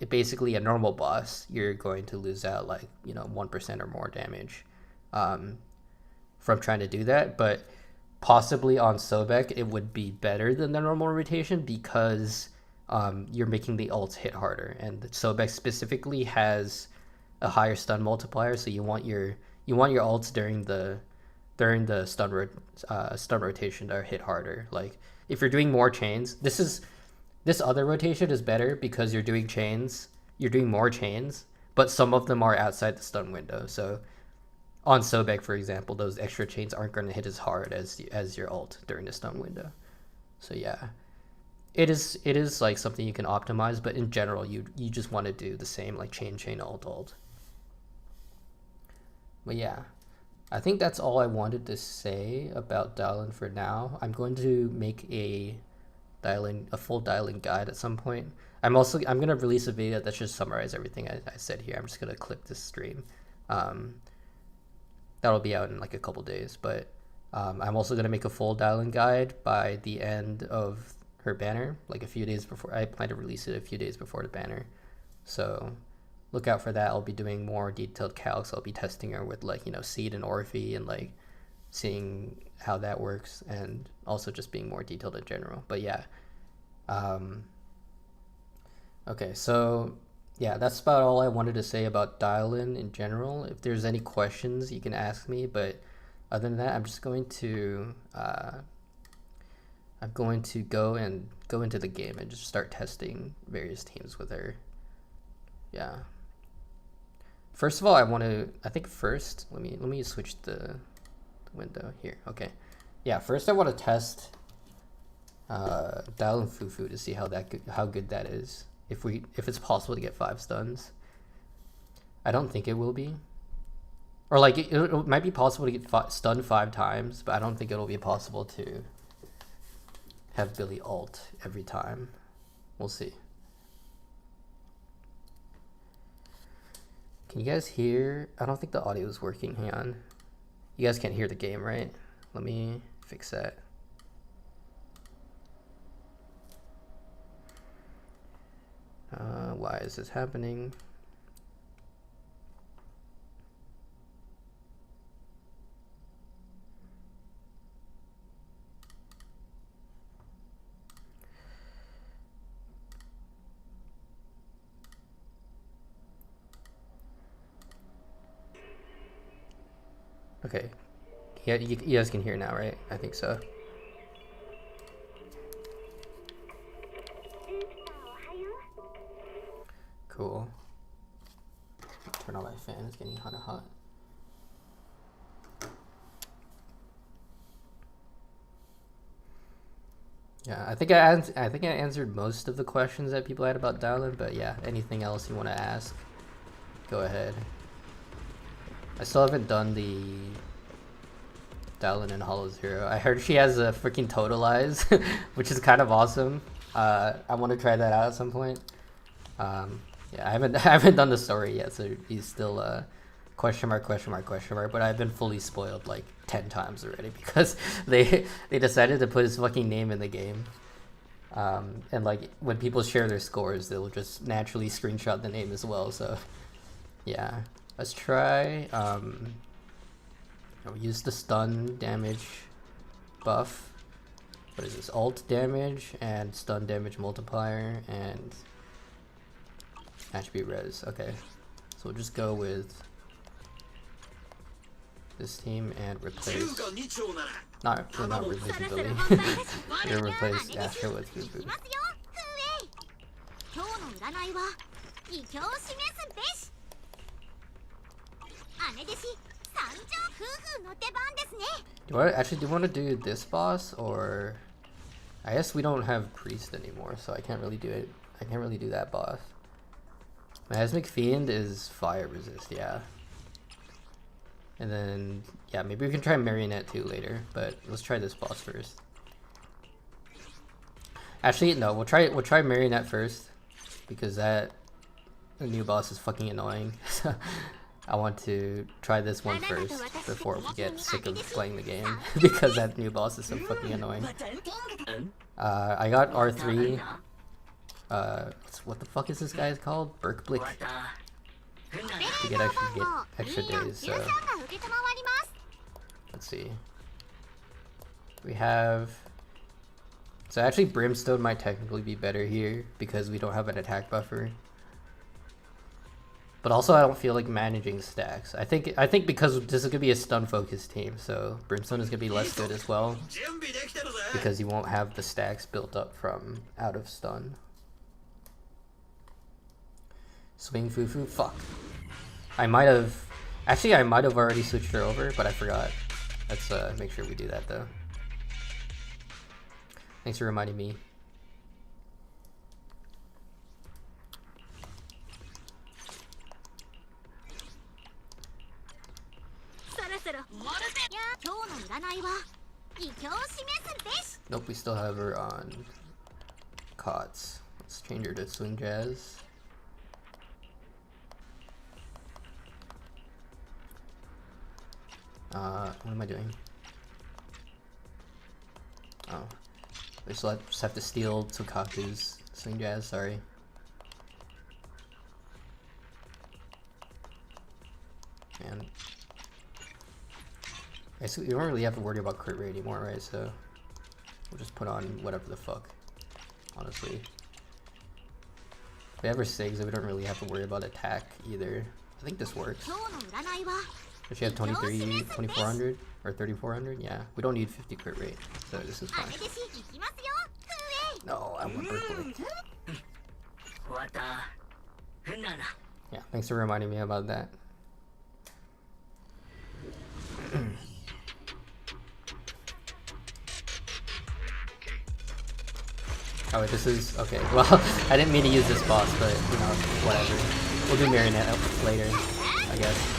basically a normal boss, you're going to lose out, like, 1% or more damage from trying to do that. But possibly on Sobek, it would be better than the normal rotation because you're making the ults hit harder, and Sobek specifically has a higher stun multiplier. So you want your ults during the stun rotation to hit harder. Like, if you're doing more chains, this other rotation is better because you're doing more chains, but some of them are outside the stun window. So on Sobek, for example, those extra chains aren't going to hit as hard as your ult during the stun window. So yeah, it is like something you can optimize, but in general, you just want to do the same, like, chain ult. But yeah, I think that's all I wanted to say about Dialyn for now. I'm going to make a full Dialyn guide at some point. I'm going to release a video that should summarize everything I said here. I'm just going to clip this stream. That'll be out in like a couple days, but I'm also going to make a full Dialyn guide by the end of her banner, like a few days before. I plan to release it a few days before the banner, so look out for that. I'll be doing more detailed calcs. I'll be testing her with, like, Seed and Orphe, and, like, seeing how that works, and also just being more detailed in general. But yeah, okay, so yeah, that's about all I wanted to say about Dialyn in general. If there's any questions, you can ask me, but other than that, I'm just going to go into the game and just start testing various teams with her. Yeah, first of all, let me switch the window here. Okay, yeah, first I want to test Dialyn Fufu to see how good that is. If it's possible to get 5 stuns. I don't think it will be, or like it might be possible to get stunned 5 times, but I don't think it'll be possible to have Billy ult every time. We'll see. Can you guys hear? I don't think the audio is working. Hang on. You guys can't hear the game, right? Let me fix that. is this happening? Okay. Yeah, you guys can hear now, right? I think so. Cool. Turn on my fan, it's getting hot. Yeah, I think I answered most of the questions that people had about Dialyn, but yeah, anything else you want to ask, go ahead. I still haven't done the Dialyn in Hollow Zero. I heard she has a freaking Totalize, which is kind of awesome. I want to try that out at some point. Yeah, I haven't done the story yet, so he's still question mark. But I've been fully spoiled like 10 times already because they decided to put his fucking name in the game. And like when people share their scores, they'll just naturally screenshot the name as well. So yeah, let's try. I'll use the stun damage buff. What is this? Alt damage and stun damage multiplier and attribute res. Okay, so we'll just go with this team and replace. We're not replacing Billy. We're gonna replace Astra with Fufu. Do you want to do this boss, or I guess we don't have priest anymore, so I can't really do it. I can't really do that boss. Miasmic Fiend is fire resist, yeah. And then yeah, maybe we can try Marionette too later, but let's try this boss first. Actually, no, we'll try Marionette first because the new boss is fucking annoying. So I want to try this one first before we get sick of playing the game because that new boss is so fucking annoying. I got R3. What the fuck is this guy's called? Berkblick. To get extra days. So let's see. We have. So actually, Brimstone might technically be better here because we don't have an attack buffer. But also, I don't feel like managing stacks. I think because this is gonna be a stun focused team, so Brimstone is gonna be less good as well because you won't have the stacks built up from out of stun. Swing Fufu, fuck. I might have already switched her over, but I forgot. Let's make sure we do that though. Thanks for reminding me. Nope, we still have her on Cots. Let's change her to Swing Jazz. What am I doing? Oh. So I just have to steal Tsukaku's Swing Jazz, sorry. And I guess we don't really have to worry about crit rate anymore, right? So we'll just put on whatever the fuck, honestly. If we have our Sigs, we don't really have to worry about attack either. I think this works. Does she have 2400 or 3400? Yeah, we don't need 50 crit rate, so this is fine. No, I want Berkblick. Yeah, thanks for reminding me about that. Oh wait, this is okay. Well, I didn't mean to use this boss, but you know, whatever. We'll do Marionette later, I guess.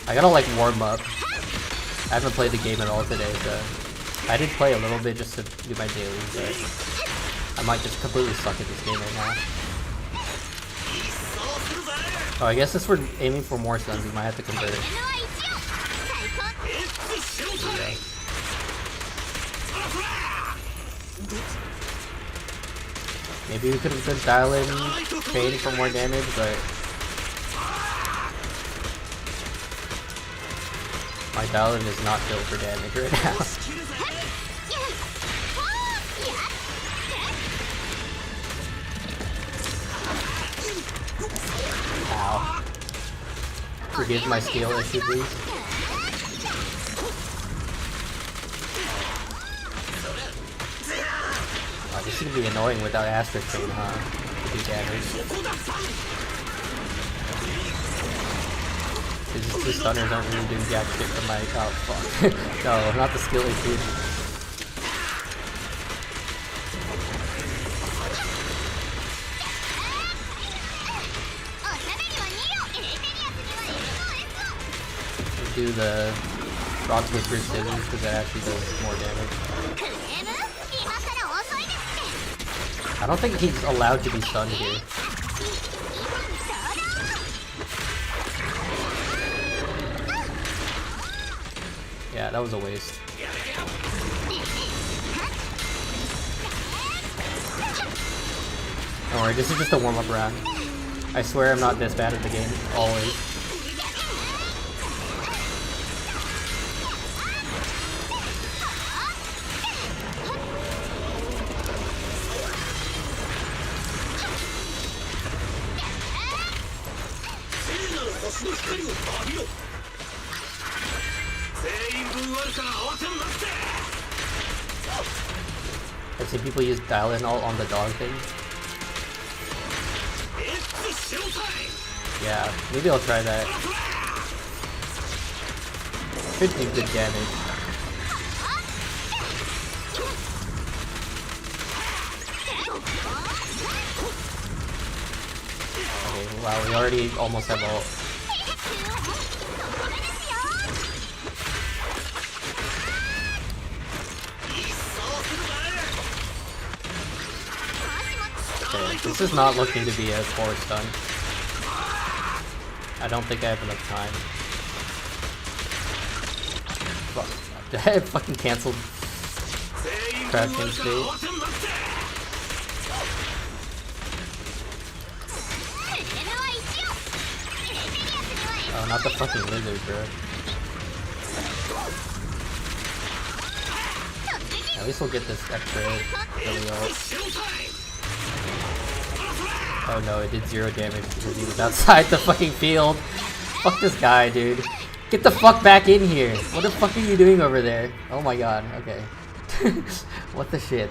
I gotta like warm up. I haven't played the game at all today, so I did play a little bit just to do my daily, but I might just completely suck at this game right now. Oh, I guess since we're aiming for more stuns, we might have to convert it. Yeah. Maybe we could have done Dialyn training for more damage, but my Dialyn is not built for damage right now. Ow. Forgive my skill issue, please. Oh, this is gonna be annoying without Astro Train, huh? To do damage. These two stunners aren't really doing jack shit for my... Oh, fuck. No, not the skill issue. Do the rock paper scissors because that actually does more damage. I don't think he's allowed to be stunned here. Yeah, that was a waste. Don't worry, this is just a warm-up round. I swear I'm not this bad at the game, always. I've seen people use Dialyn all on the dog thing. Yeah, maybe I'll try that. Should do good damage. Okay, wow, we already almost have ult. Okay, this is not looking to be a 4 stun. I don't think I have enough time. Fuck. I fucking cancelled crouching state. Oh, not the fucking lizard, bro. At least we'll get this extra really ult. Oh no, it did 0 damage because he was outside the fucking field. Fuck this guy, dude. Get the fuck back in here. What the fuck are you doing over there? Oh my god, okay. What the shit?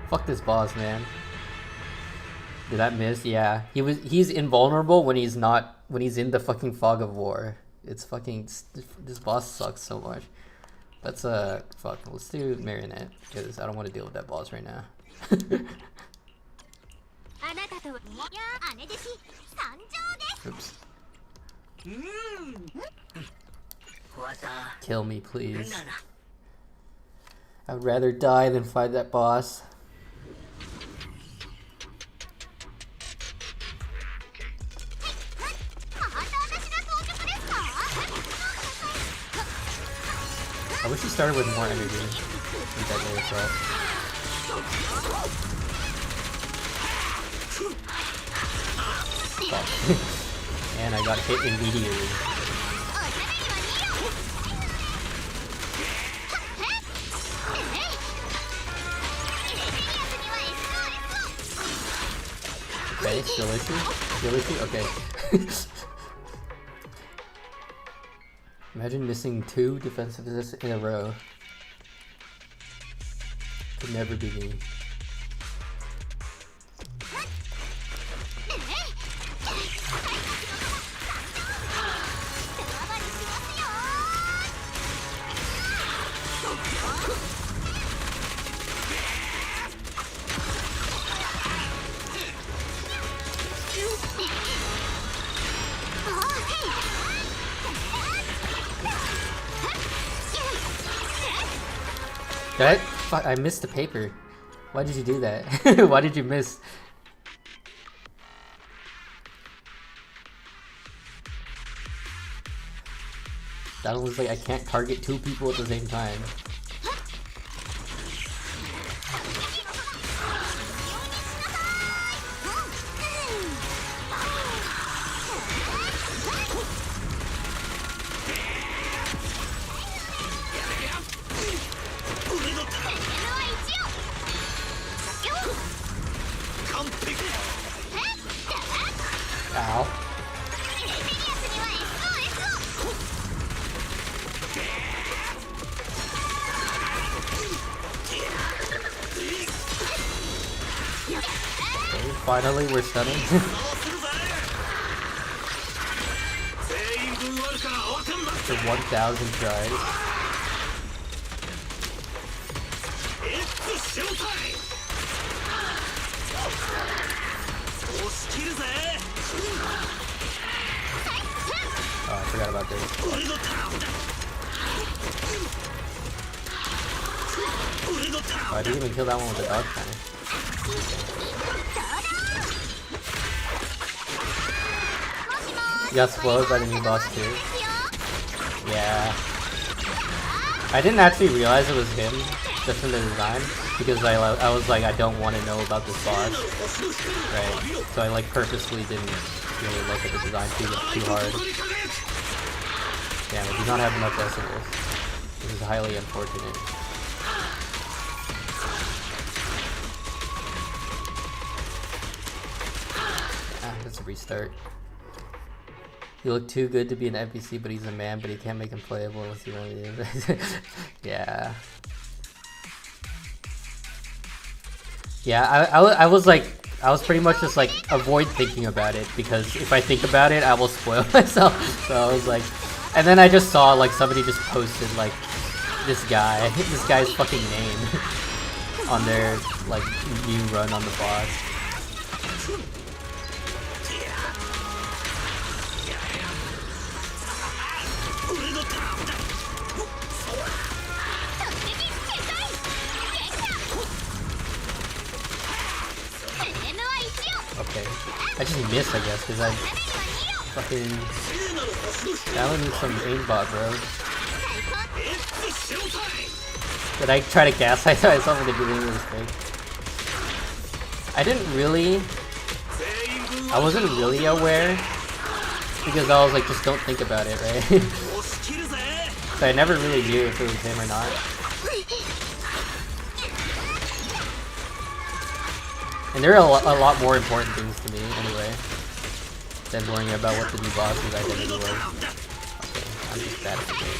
Fuck this boss, man. Did that miss? Yeah. He's invulnerable when he's in the fucking fog of war. It's fucking, this boss sucks so much. Let's fuck, let's do Marionette, because I don't want to deal with that boss right now. Oops. Kill me, please. I'd rather die than fight that boss. I wish he started with more energy. With that way as well. Fuck. And I got hit immediately. Okay, still issue? Still issue? Okay. Imagine missing 2 defensive assists in a row. Could never be me. I missed the paper. Why did you do that? Why did you miss? That was like, I can't target 2 people at the same time. Ow. Okay, finally we're stunning. For 1,000 tries. Oh, I forgot about this. Oh, I didn't even kill that one with the dodge counter. You got spoiled by the new boss too? Yeah. I didn't actually realize it was him, just from the design, because I was like, I don't want to know about this boss. Right. So I like purposely didn't really look at the design too hard. Damn, I do not have enough decibels. This is highly unfortunate. Ah, let's restart. You look too good to be an NPC, but he's a man, but he can't make him playable unless you really do. Yeah. Yeah, I was like, I was pretty much just like, avoid thinking about it, because if I think about it, I will spoil myself. So I was like, and then I just saw like somebody just posted like, this guy's fucking name on their like new run on the boss. Okay, I just missed, I guess, because I fucking... Dialyn needs some aimbot, bro. Did I try to gaslight myself into doing this thing? I wasn't really aware, because I was like, just don't think about it, right? So I never really knew if it was him or not. And there are a lot more important things to me, anyway, than worrying about what the new boss's identity was. Okay, I'm just bad at the game.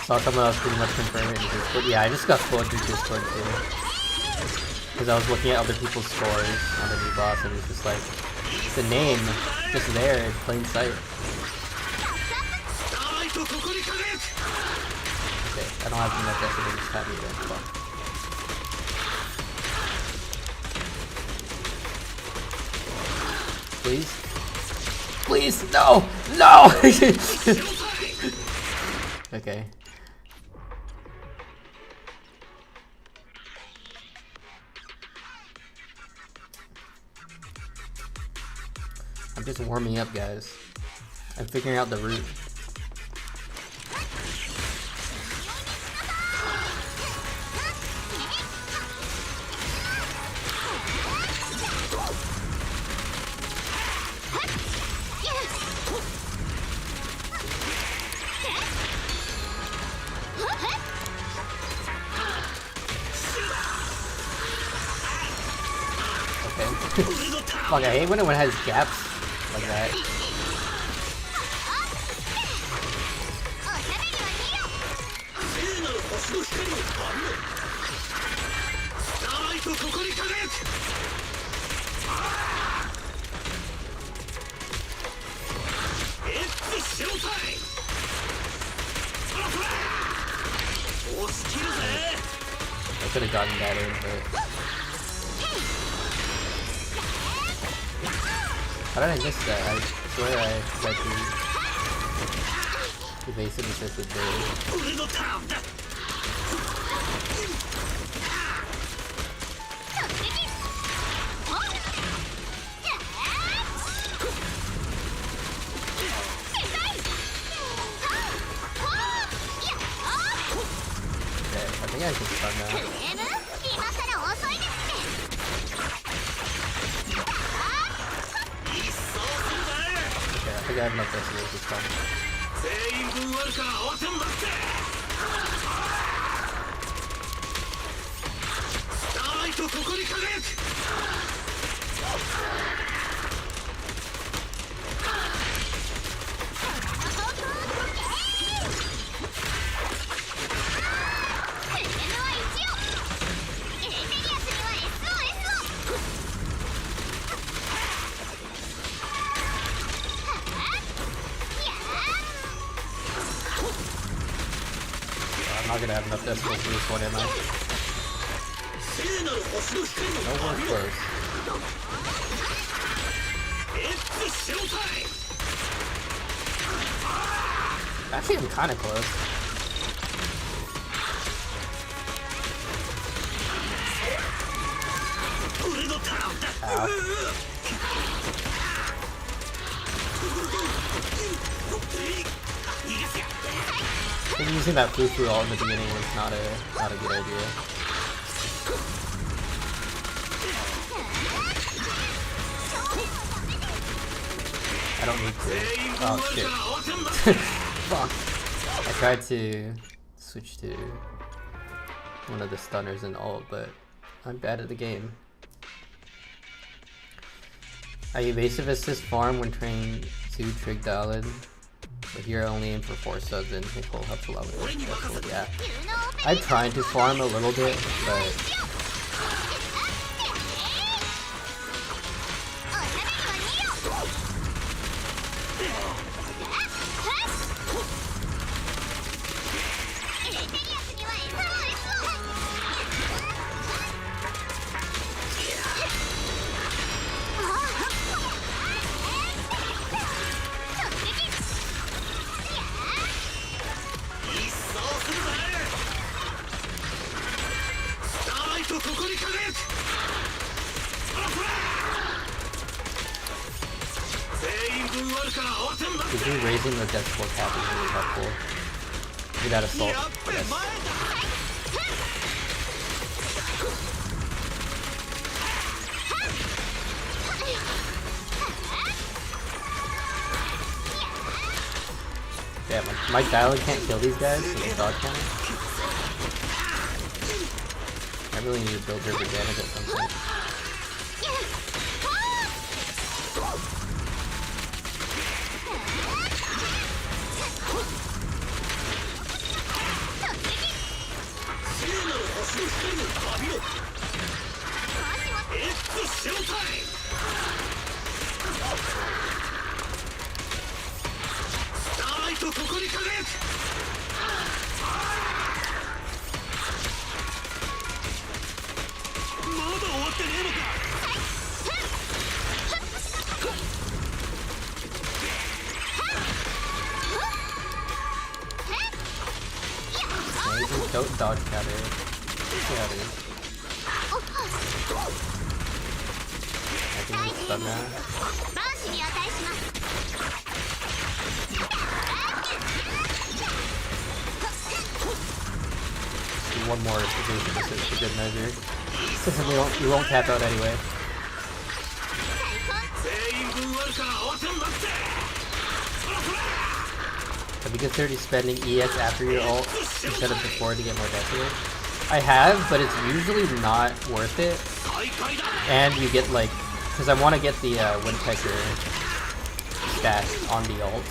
Saw someone else pretty much confirm it in Discord. Yeah, I just got spoiled through Discord too. Because I was looking at other people's scores on the new boss, and it's just like, the name, just there in plain sight. Okay, I don't have enough decibels to tap me then. Fuck. Please? Please! No! No! Okay. I'm just warming up, guys. I'm figuring out the route. Fuck, I hate when it has gaps like that. I could have gotten that in, but... How did I miss that? I swear I tried to evasive assisted there. Okay, I think I can stun now. Okay, I think I have enough SEO to stun. I'm not gonna have enough decibels for this one, am I? Nowhere close. Actually, I'm kinda close. Ow. I think using that foo-foo all in the beginning was not a good idea. I don't need to. Oh shit. Fuck. I tried to switch to one of the stunners and ult, but I'm bad at the game. I evasive assist farm when training to trig Dialyn. But here I only aim for 4 subs and Nicole helps a lot with it. Definitely, yeah. I tried to farm a little bit, but raising the decibel cap is really helpful. You got assault. Yes. Damn, my Dialyn can't kill these guys with the dodge cannon. I really need to build her advantage at some point. Don't dodge counter. Yeah, dude. I think he's stunned now. One more evasion assist for good measure. we won't cap out anyway. Have you considered spending EX after your ult instead of before to get more decibels? I have, but it's usually not worth it. And you get like, because I want to get the Windpecker stat on the ult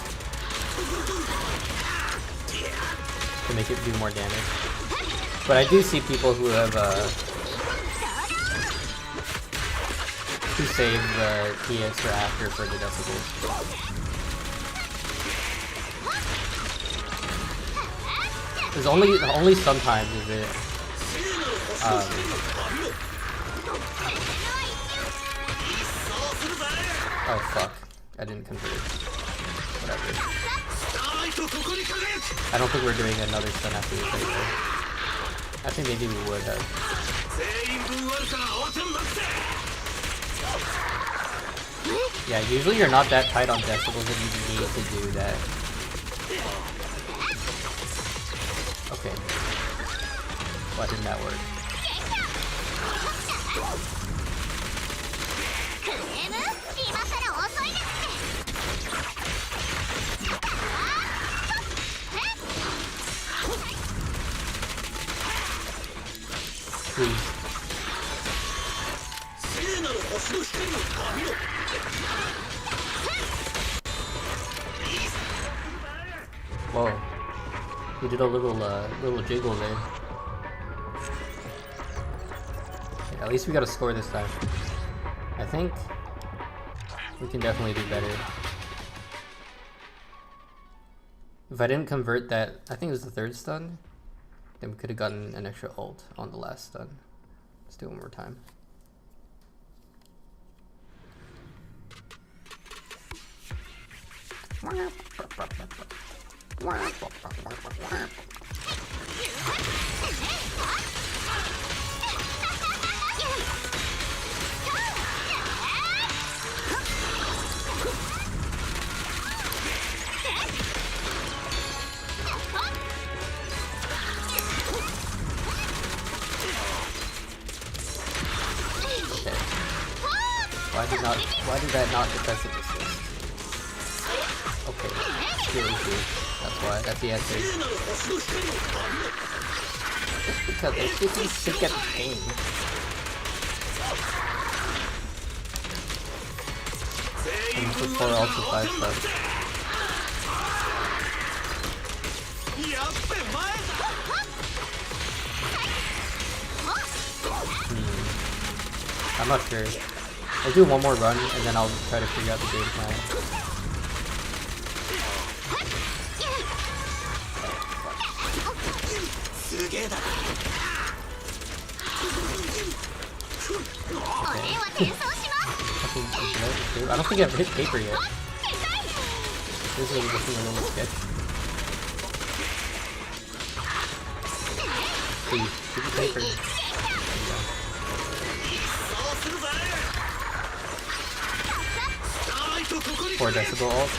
to make it do more damage. But I do see people who have who save the EX for after for the decibels. There's only sometimes is it Oh fuck. I didn't convert. Whatever. I don't think we're doing another stun after this anyway. I think maybe we would have. Yeah, usually you're not that tight on decibels and you need to do that. Okay. Why didn't that work? Please. Whoa. We did a little jiggle there. Okay, at least we got a score this time. I think we can definitely do better. If I didn't convert that, I think it was the third stun, then we could have gotten an extra ult on the last stun. Let's do it one more time. Why did that not defensive assist? Okay, skill issue. That's why. That's the answer. Just because they should be sick at the game. And this is 4 ultra 5 stuff. I'm not sure. I'll do one more run and then I'll try to figure out the game plan. Okay. I don't think I've hit paper yet. This is looking a little sketchy. Please, give me paper. There you go. 4 decibel ult.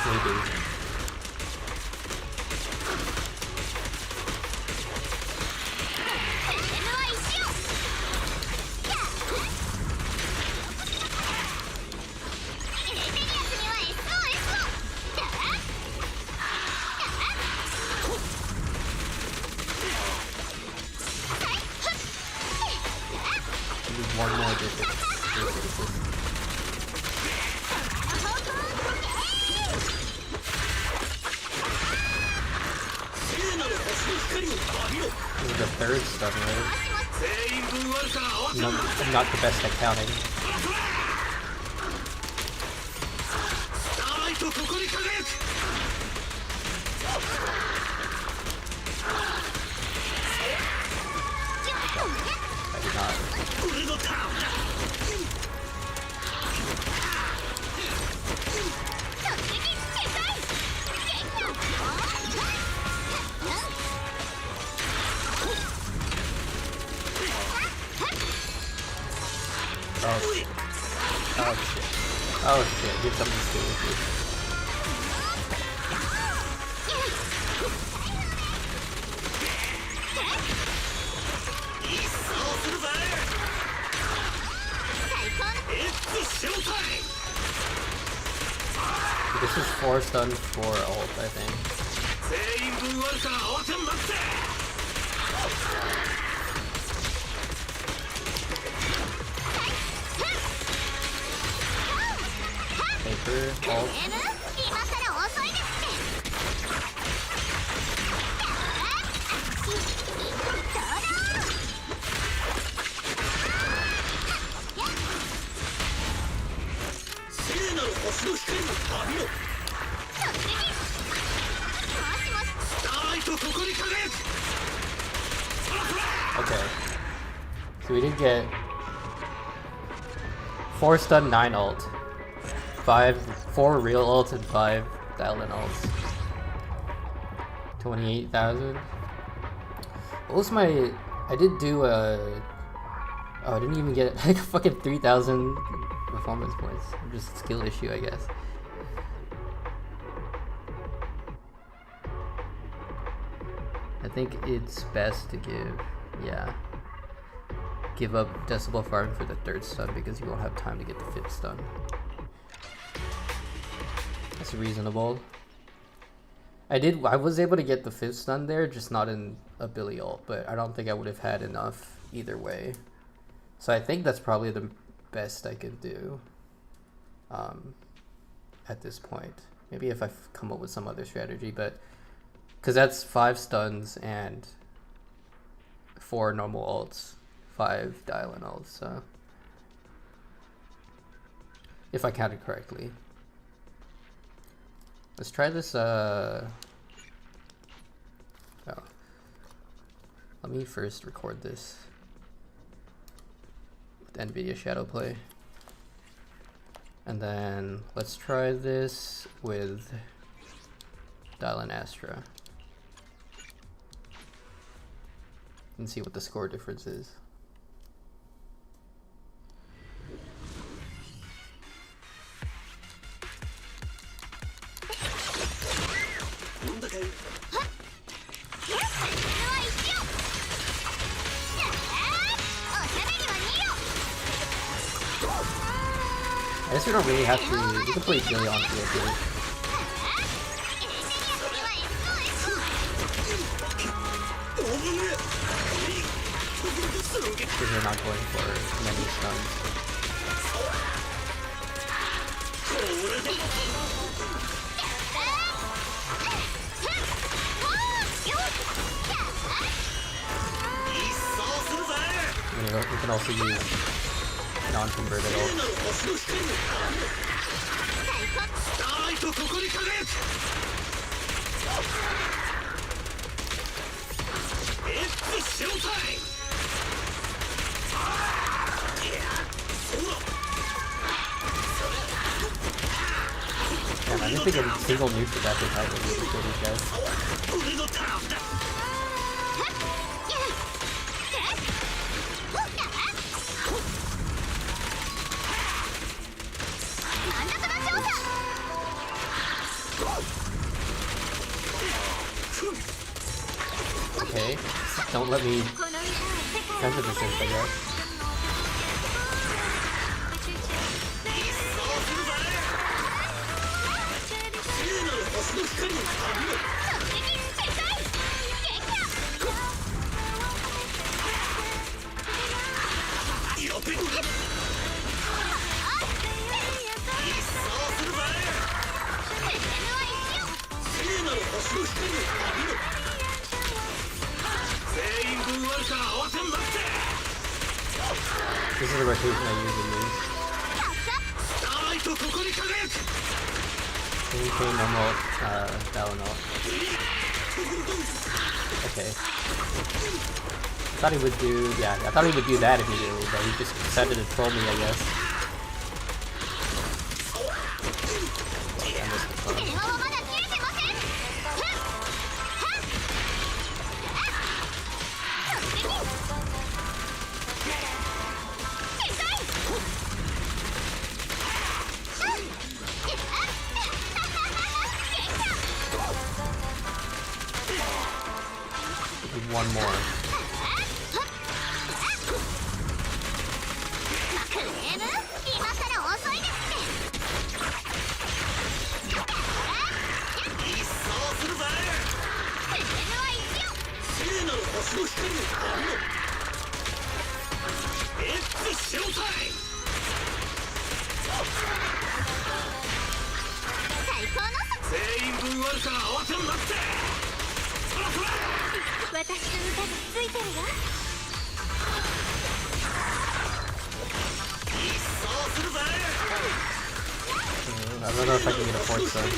Maybe. One more digit. This is the third stun, right? No, I'm not the best at counting. I did not. Oh shit. Oh shit. Oh shit. Get something to do with you. This is 4 stuns for ult, I think. Paper, ult. So we did get 4 stun, 9 ult. 4 real ults and 5 Dialyn ults. 28,000. What was my... I did do a... Oh, I didn't even get like fucking 3,000 performance points. Just a skill issue, I guess. I think it's best to give up decibel farming for the 3rd stun because you won't have time to get the 5th stun. That's reasonable. I was able to get the 5th stun there, just not in a Billy ult, but I don't think I would have had enough either way. So I think that's probably the best I could do at this point. Maybe if I come up with some other strategy, but because that's 5 stuns and 4 normal ults, 5 Dialyn ults, so if I counted correctly. Let's try this, oh. Let me first record this with NVIDIA Shadowplay. And then let's try this with Dialyn Astra. And see what the score difference is. I guess we don't really have to. We can play Billy on field here. Because we're not going for many stuns. We can also use non-converted ult. Man, I didn't think a single nuke for that big height would be able to kill these guys. Okay, don't let me center this in, I guess. This is a rotation I usually use. Okay, normal, Dialyn ult. Okay. I thought he would do, I thought he would do that immediately, but he just decided to troll me, I guess. I missed the phone. One more. I don't know if I can get a 4th stun.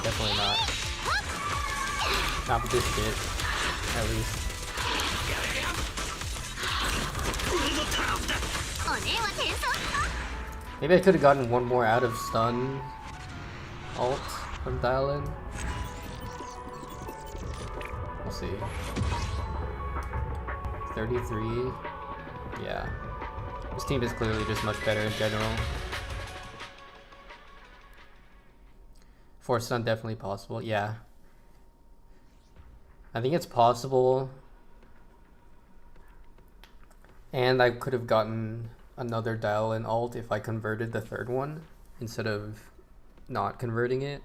definitely not. Not with this shit, at least. Maybe I could have gotten one more out of stun ult from Dialyn. We'll see. 33. Yeah. This team is clearly just much better in general. 4 stun definitely possible. Yeah. I think it's possible. And I could have gotten another Dialyn ult if I converted the third one instead of not converting it.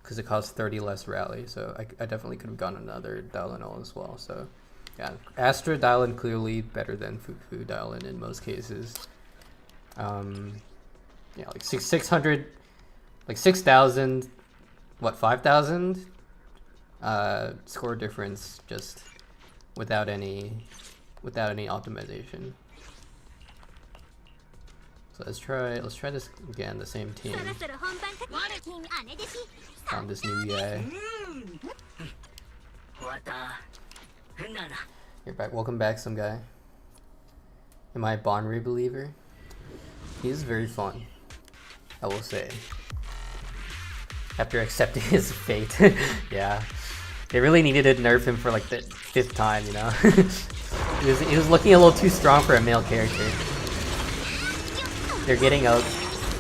Because it costs 30 less rally. So I definitely could have gotten another Dialyn ult as well. So yeah, Astra Dialyn clearly better than Fufu Dialyn in most cases. Yeah, like 600, like 6,000, what, 5,000? Score difference just without any optimization. So let's try this again, the same team. Found this new guy. You're back. Welcome back, some guy. Am I a Bonry believer? He is very fun, I will say. After accepting his fate. Yeah. They really needed to nerf him for like the 5th time, you know? he was looking a little too strong for a male character. They're getting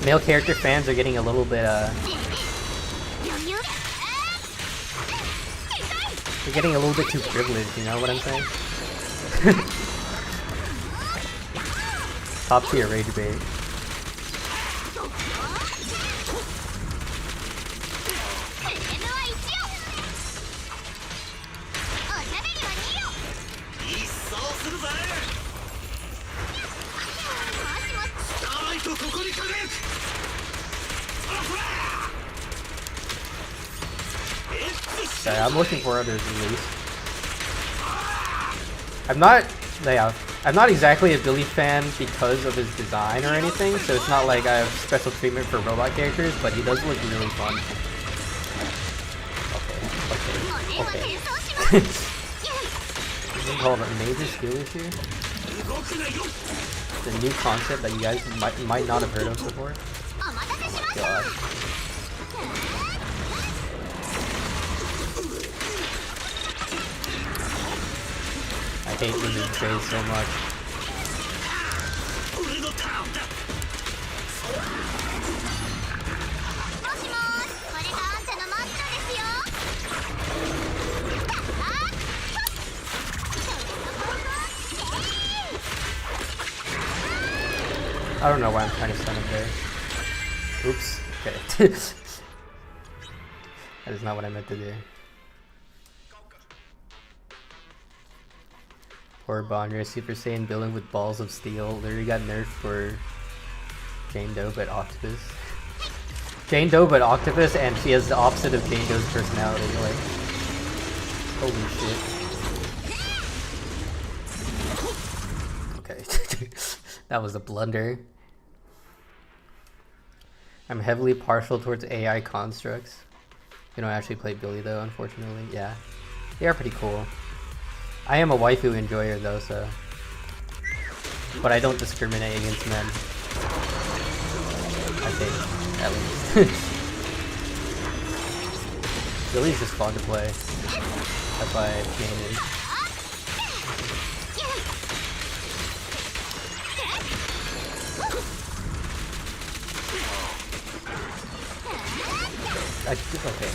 male character fans are getting a little bit they're getting a little bit too privileged, you know what I'm saying? Top tier rage bait. Yeah, I'm looking for others at least. I'm not exactly a Billy fan because of his design or anything, so it's not like I have special treatment for robot characters, but he does look really fun. Okay. This is called a major skill issue. It's a new concept that you guys might not have heard of before. Oh my god. I hate losing trades so much. I don't know why I'm trying to stun him there. Oops. Okay. That is not what I meant to do. Poor Bonner, Super Saiyan villain with balls of steel. Literally got nerfed for Jane Doe but Octopus. Jane Doe but Octopus, and she has the opposite of Jane Doe's personality. Like, holy shit. Okay. That was a blunder. I'm heavily partial towards AI constructs. You don't actually play Billy though, unfortunately. Yeah. They are pretty cool. I am a waifu enjoyer though, so. But I don't discriminate against men. I think, at least. Billy's just fun to play. That's why I named him. Okay.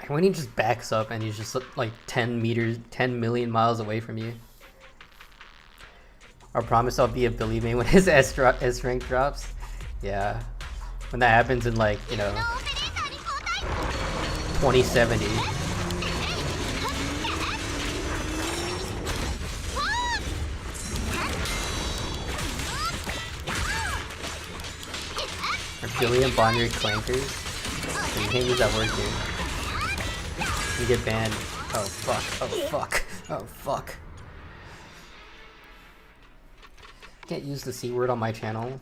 When he just backs up and he's just like 10 million miles away from you. I promise I'll be a Billy main when his S rank drops. Yeah. When that happens in like, you know, 2070. Billy and Bonner clankers. You can't use that word here. You get banned. Oh fuck. Can't use the C word on my channel.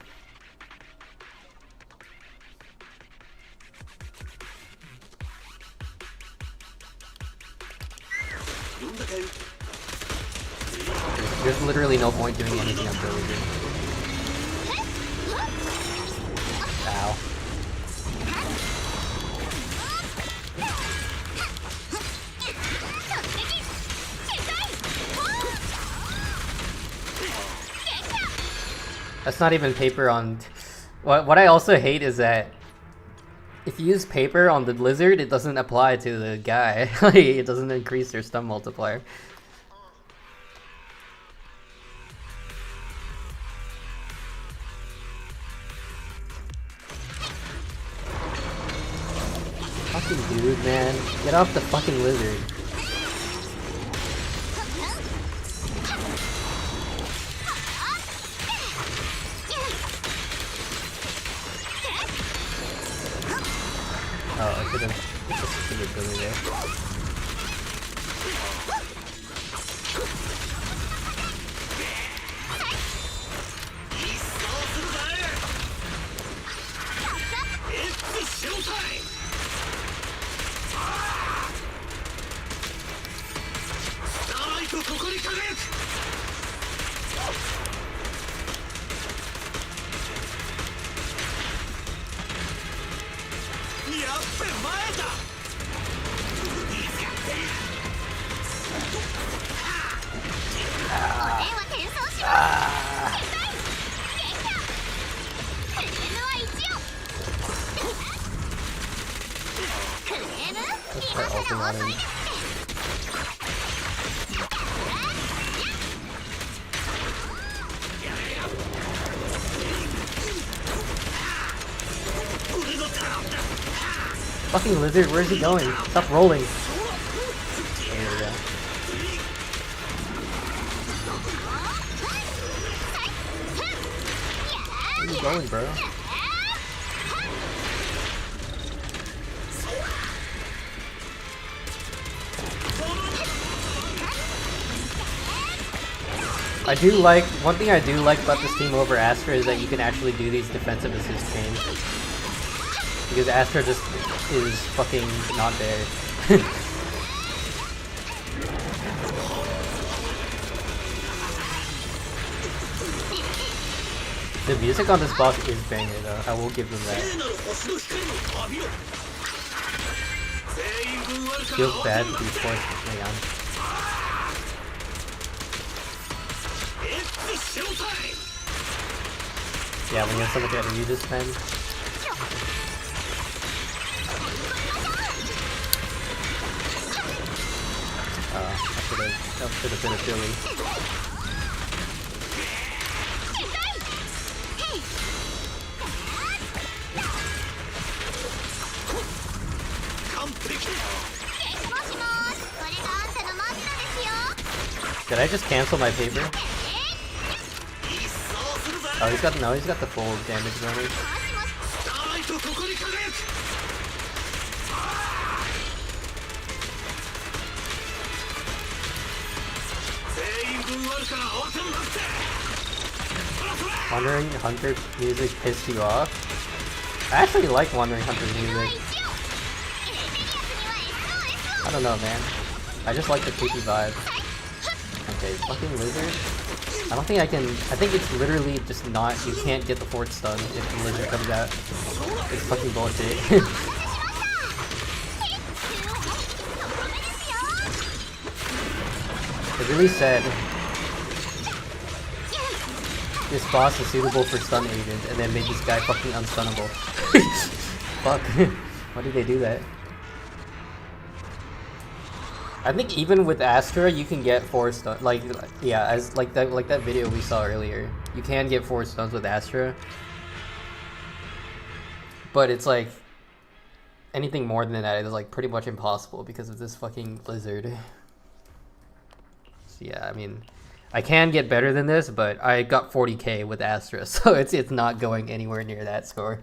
literally no point doing anything on Billy here. Ow. That's not even paper on... What I also hate is that if you use paper on the lizard, it doesn't apply to the guy. Like, it doesn't increase their stun multiplier. Fucking dude, man. Get off the fucking lizard. Oh, I could have just a Billy there. Fucking lizard, where's he going? Stop rolling. There we go. Where are you going, bro? I do like, one thing I do like about this team over Astra is that you can actually do these defensive assist chains. Because Astra just is fucking not there. The music on this boss is banger though, I will give them that. Feels bad to be forced to play on. Yeah, when you have something that you just spend. That should have been a Billy. Did I just cancel my paper? Oh, he's got the full damage running. Wandering Hunter music pissed you off? I actually like Wandering Hunter music. I don't know, man. I just like the creepy vibe. Okay, fucking lizard. I don't think I can. I think it's literally just not. You can't get the fourth stun if the lizard comes out. It's fucking bullshit. It really said this boss is suitable for stun agent, and then made this guy fucking unstunnable. Fuck. Why did they do that? I think even with Astra, you can get 4 stuns. Like, yeah, as like that video we saw earlier, you can get 4 stuns with Astra. But it's like anything more than that is like pretty much impossible because of this fucking lizard. So yeah, I mean, I can get better than this, but I got 40k with Astra, so it's not going anywhere near that score.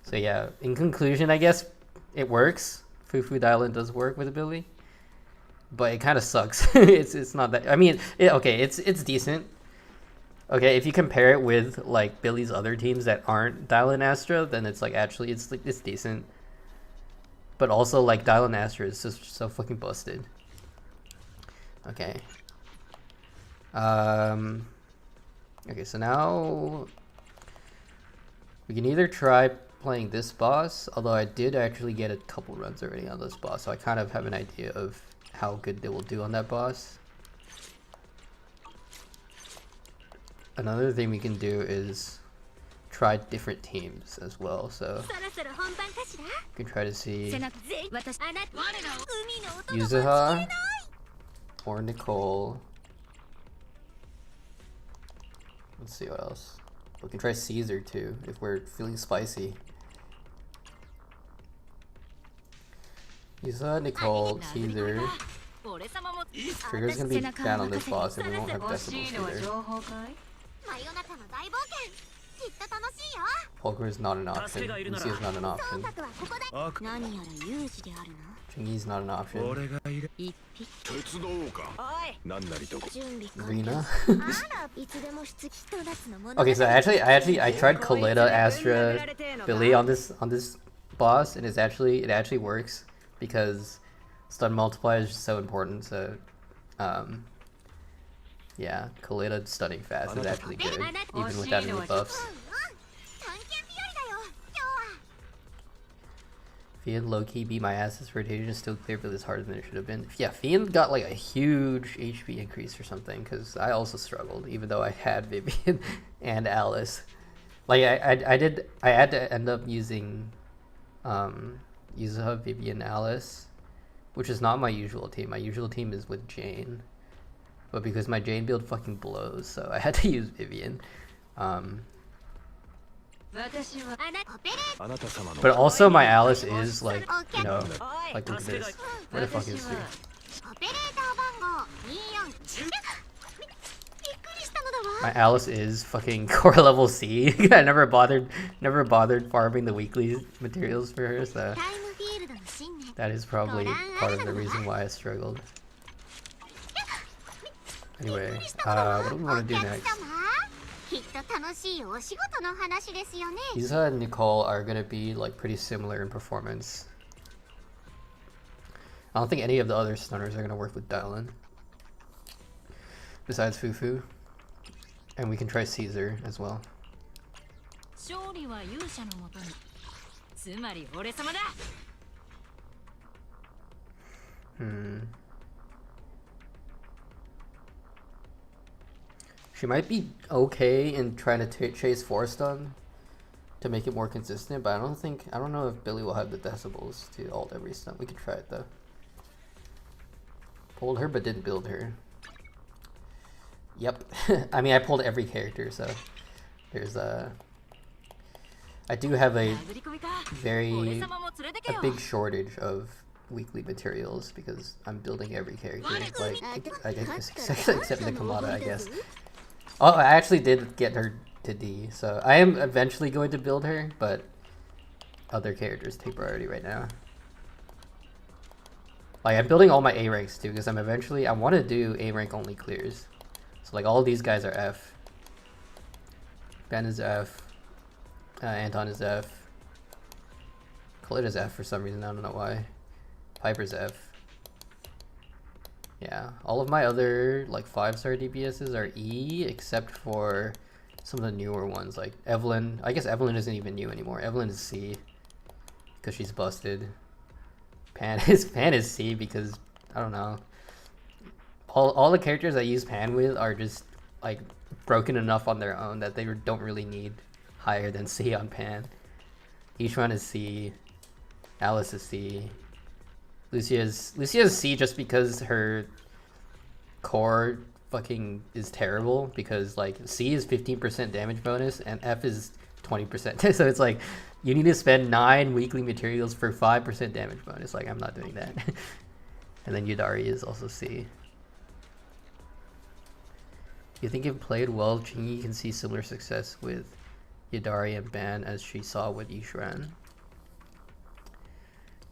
So yeah, in conclusion, I guess it works. Fufu Dialyn does work with ability. But it kind of sucks. it's not that. I mean, okay, it's decent. Okay, if you compare it with like Billy's other teams that aren't Dialyn Astra, then it's like actually it's decent. But also like Dialyn Astra is just so fucking busted. Okay. Okay, so now we can either try playing this boss, although I did actually get a couple runs already on this boss, so I kind of have an idea of how good they will do on that boss. Another thing we can do is try different teams as well, so you can try to see Yuzuha or Nicole. Let's see what else. We can try Caesar too if we're feeling spicy. Yuzuha, Nicole, Caesar. Trigger's gonna be bad on this boss and we won't have decibels either. Poker is not an option. Lucy is not an option. Chingy's not an option. Rina. Okay, so I tried Kaleda, Astra, Billy on this boss, and it actually works because stun multiplier is just so important. So, yeah, Kaleda stunning fast is actually good, even without any buffs. Fiend low-key beat my ass. This rotation is still clear, but it's harder than it should have been. Yeah, Fiend got like a huge HP increase or something, because I also struggled, even though I had Vivian and Alice. Like, I had to end up using Yuzuha, Vivian, Alice, which is not my usual team. My usual team is with Jane. But because my Jane build fucking blows, so I had to use Vivian. But also my Alice is like, you know, like look at this. Where the fuck is she? My Alice is fucking core level C. I never bothered farming the weekly materials for her, so that is probably part of the reason why I struggled. Anyway, what do we want to do next? Yuzuha and Nicole are gonna be like pretty similar in performance. I don't think any of the other stunners are gonna work with Dialyn, besides Fufu, and we can try Caesar as well. She might be okay in trying to chase 4-stun to make it more consistent, but I don't know if Billy will have the decibels to ult every stun. We could try it though. Pulled her but didn't build her. Yep. I mean, I pulled every character, so there's I do have a big shortage of weekly materials because I'm building every character, like I guess except Nakamata, I guess. Oh, I actually did get her to D, so I am eventually going to build her, but other characters take priority right now. Like, I'm building all my A ranks too, because I want to do A rank only clears. So like all these guys are F. Ben is F. Anton is F. Khalid is F for some reason, I don't know why. Piper's F. Yeah, all of my other like 5-star DPSs are E, except for some of the newer ones like Evelyn. I guess Evelyn isn't even new anymore. Evelyn is C because she's busted. Pan is C because I don't know. All the characters I use Pan with are just like broken enough on their own that they don't really need higher than C on Pan. Ishan is C. Alice is C. Lucia's C just because her core fucking is terrible, because like C is 15% damage bonus and F is 20%. So it's like you need to spend 9 weekly materials for 5% damage bonus. Like, I'm not doing that. And then Yudari is also C. You think if played well, Chingy can see similar success with Yudari and Ban as she saw with Ishran?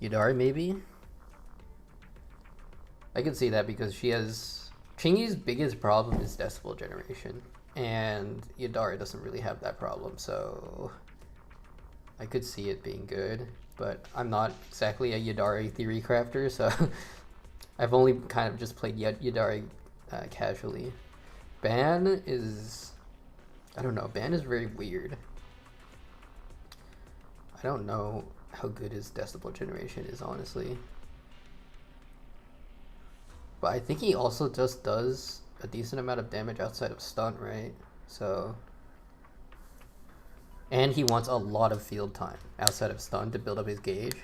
Yudari maybe? I can see that because Chingy's biggest problem is decibel generation, and Yudari doesn't really have that problem, so I could see it being good, but I'm not exactly a Yudari theory crafter, so I've only kind of just played Yudari casually. Ban is... I don't know. Ban is very weird. I don't know how good his decibel generation is, honestly. But I think he also just does a decent amount of damage outside of stun, right? So... And he wants a lot of field time outside of stun to build up his gauge.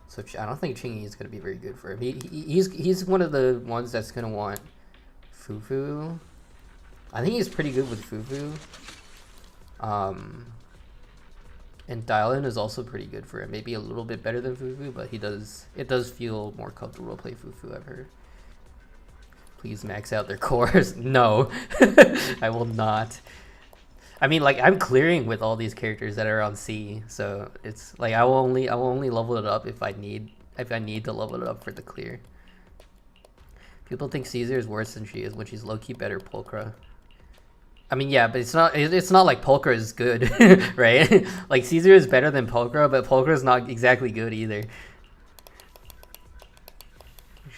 So I don't think Chingy is going to be very good for him. He's one of the ones that's going to want Fufu. I think he's pretty good with Fufu. And Dialyn is also pretty good for him. Maybe a little bit better than Fufu, but it does feel more comfortable to play Fufu, I've heard. Please max out their cores. No, I will not. I mean, like, I'm clearing with all these characters that are on C, so it's like I will only level it up if I need to level it up for the clear. People think Caesar is worse than she is, when she's low-key better Pulchra. I mean, yeah, but it's not like Pulchra is good, right? Like, Caesar is better than Pulchra, but Pulchra is not exactly good either.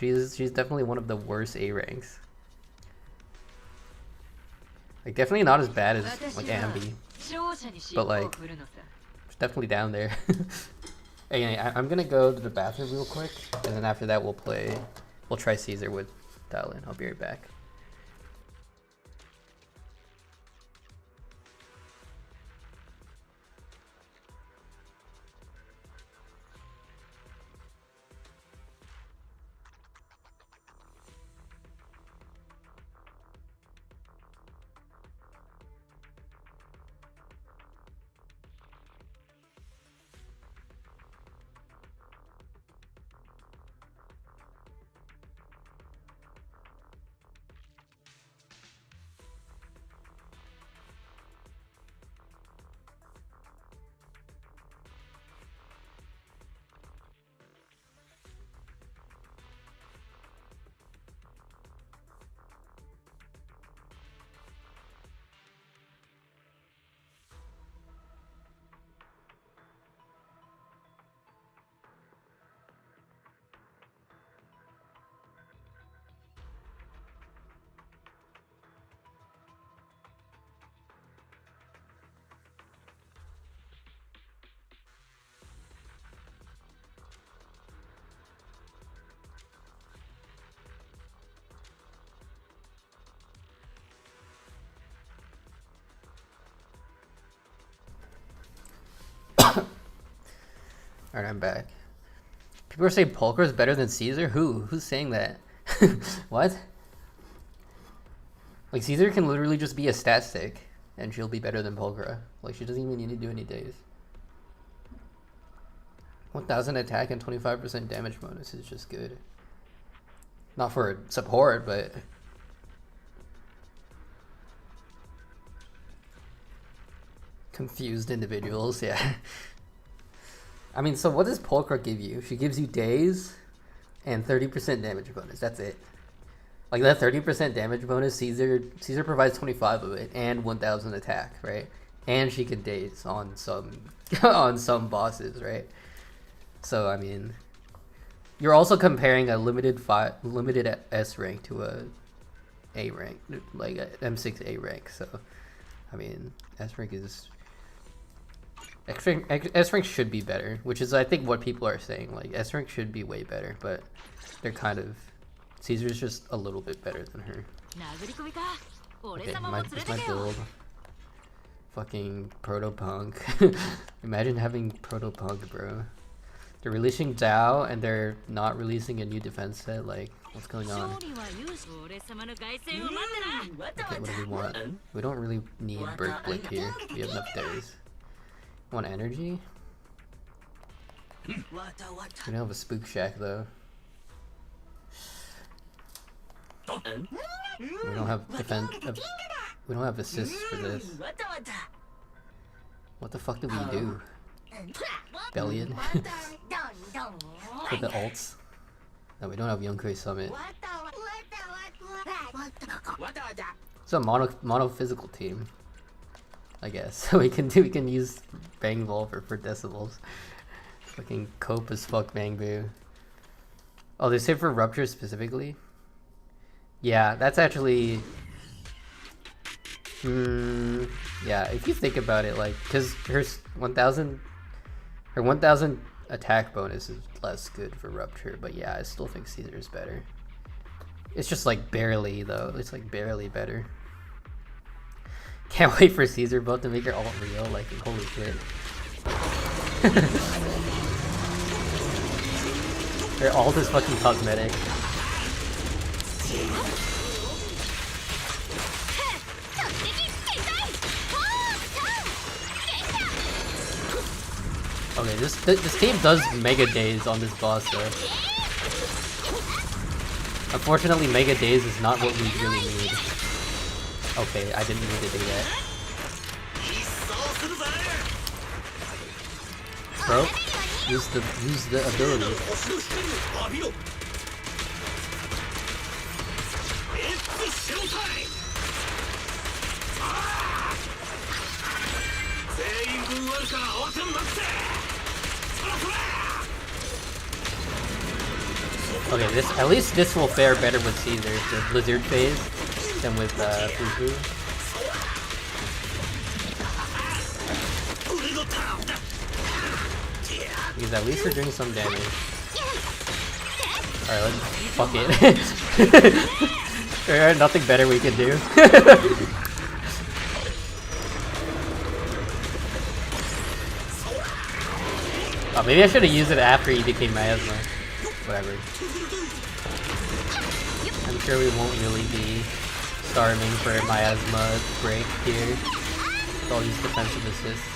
She's definitely one of the worst A ranks. Like, definitely not as bad as like Ambi, but like it's definitely down there. Anyway, I'm gonna go to the bathroom real quick, and then after that we'll try Caesar with Dialyn. I'll be right back. Alright, I'm back. People are saying Pulchra is better than Caesar? Who's saying that? What? Like, Caesar can literally just be a stat stick, and she'll be better than Pulchra. Like, she doesn't even need to do any days. 1000 attack and 25% damage bonus is just good. Not for support, but... Confused individuals, yeah. I mean, so what does Pulchra give you? She gives you days and 30% damage bonus. That's it. Like, that 30% damage bonus, Caesar provides 25 of it and 1000 attack, right? And she can daze on some on some bosses, right? So I mean, you're also comparing a limited S rank to a rank, like a M6 A rank. So I mean, S rank is... S rank should be better, which is I think what people are saying. Like, S rank should be way better, but they're kind of... Caesar's just a little bit better than her. Okay, this my build. Fucking Proto-Punk. Imagine having Proto-Punk, bro. They're releasing Zhao and they're not releasing a new defense set. Like, what's going on? Okay, what do we want? We don't really need Bird Blink here. We have enough days. Want energy? We don't have a Spook Shack though. We don't have defense. We don't have assists for this. What the fuck do we do? Bellion? For the ults? No, we don't have Yonkei Summit. It's a mono physical team, I guess. So we can use Bang Volver for decibels. Fucking cope as fuck Bangbu. Oh, they say for Rupture specifically? Yeah, that's actually... Yeah, if you think about it, like, because her 1000 attack bonus is less good for Rupture, but yeah, I still think Caesar is better. It's just like barely though. It's like barely better. Can't wait for Caesar both to make her alt real. Like, holy shit. Her alt is fucking cosmetic. Okay, this team does Mega Days on this boss though. Unfortunately, Mega Days is not what we really need. Okay, I didn't need to do that. Bro, use the ability. Okay, at least this will fare better with Caesar, the Blizzard phase, than with Fufu. Because at least we're doing some damage. Alright, fuck it. There's nothing better we can do. Oh, maybe I should have used it after he became Miasma. Whatever. I'm sure we won't really be starving for a Miasma break here with all these defensive assists.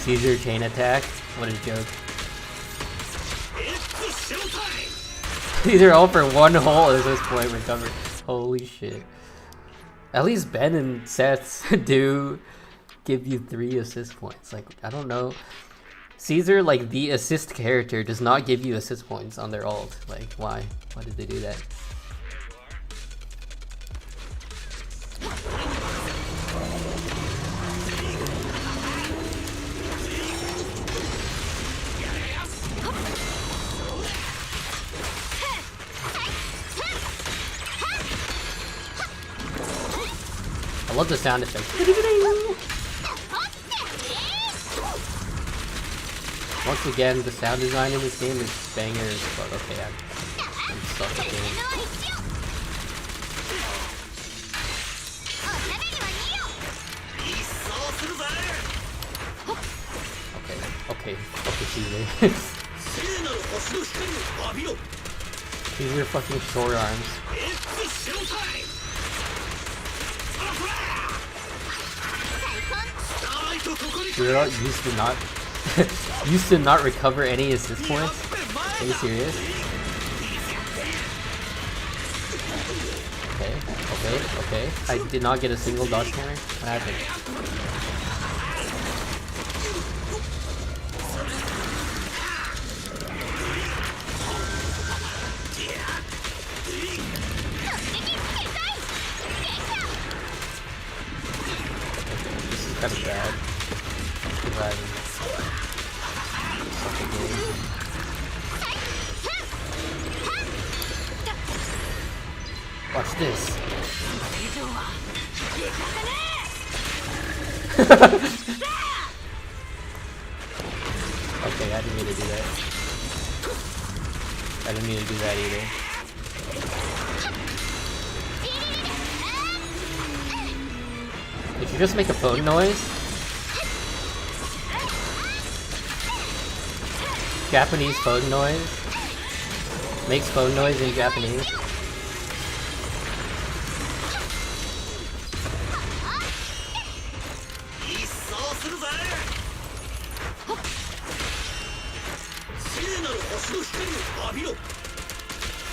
Caesar chain attack? What a joke. These are all for one hole at this point recovered. Holy shit. At least Ben and Seth do give you 3 assist points. Like, I don't know. Caesar, like the assist character, does not give you assist points on their ult. Like, why? Why did they do that? I love the sound effect. Once again, the sound design in this game is bangers, but okay, I'm stuck again. Okay, Caesar. These are fucking short arms. You're used to not recover any assist points? Are you serious? Okay. I did not get a single dodge counter. What happened? This is kind of bad. Watch this. Okay, I didn't mean to do that. I didn't mean to do that either. Did you just make a phone noise? Japanese phone noise? Makes phone noise in Japanese?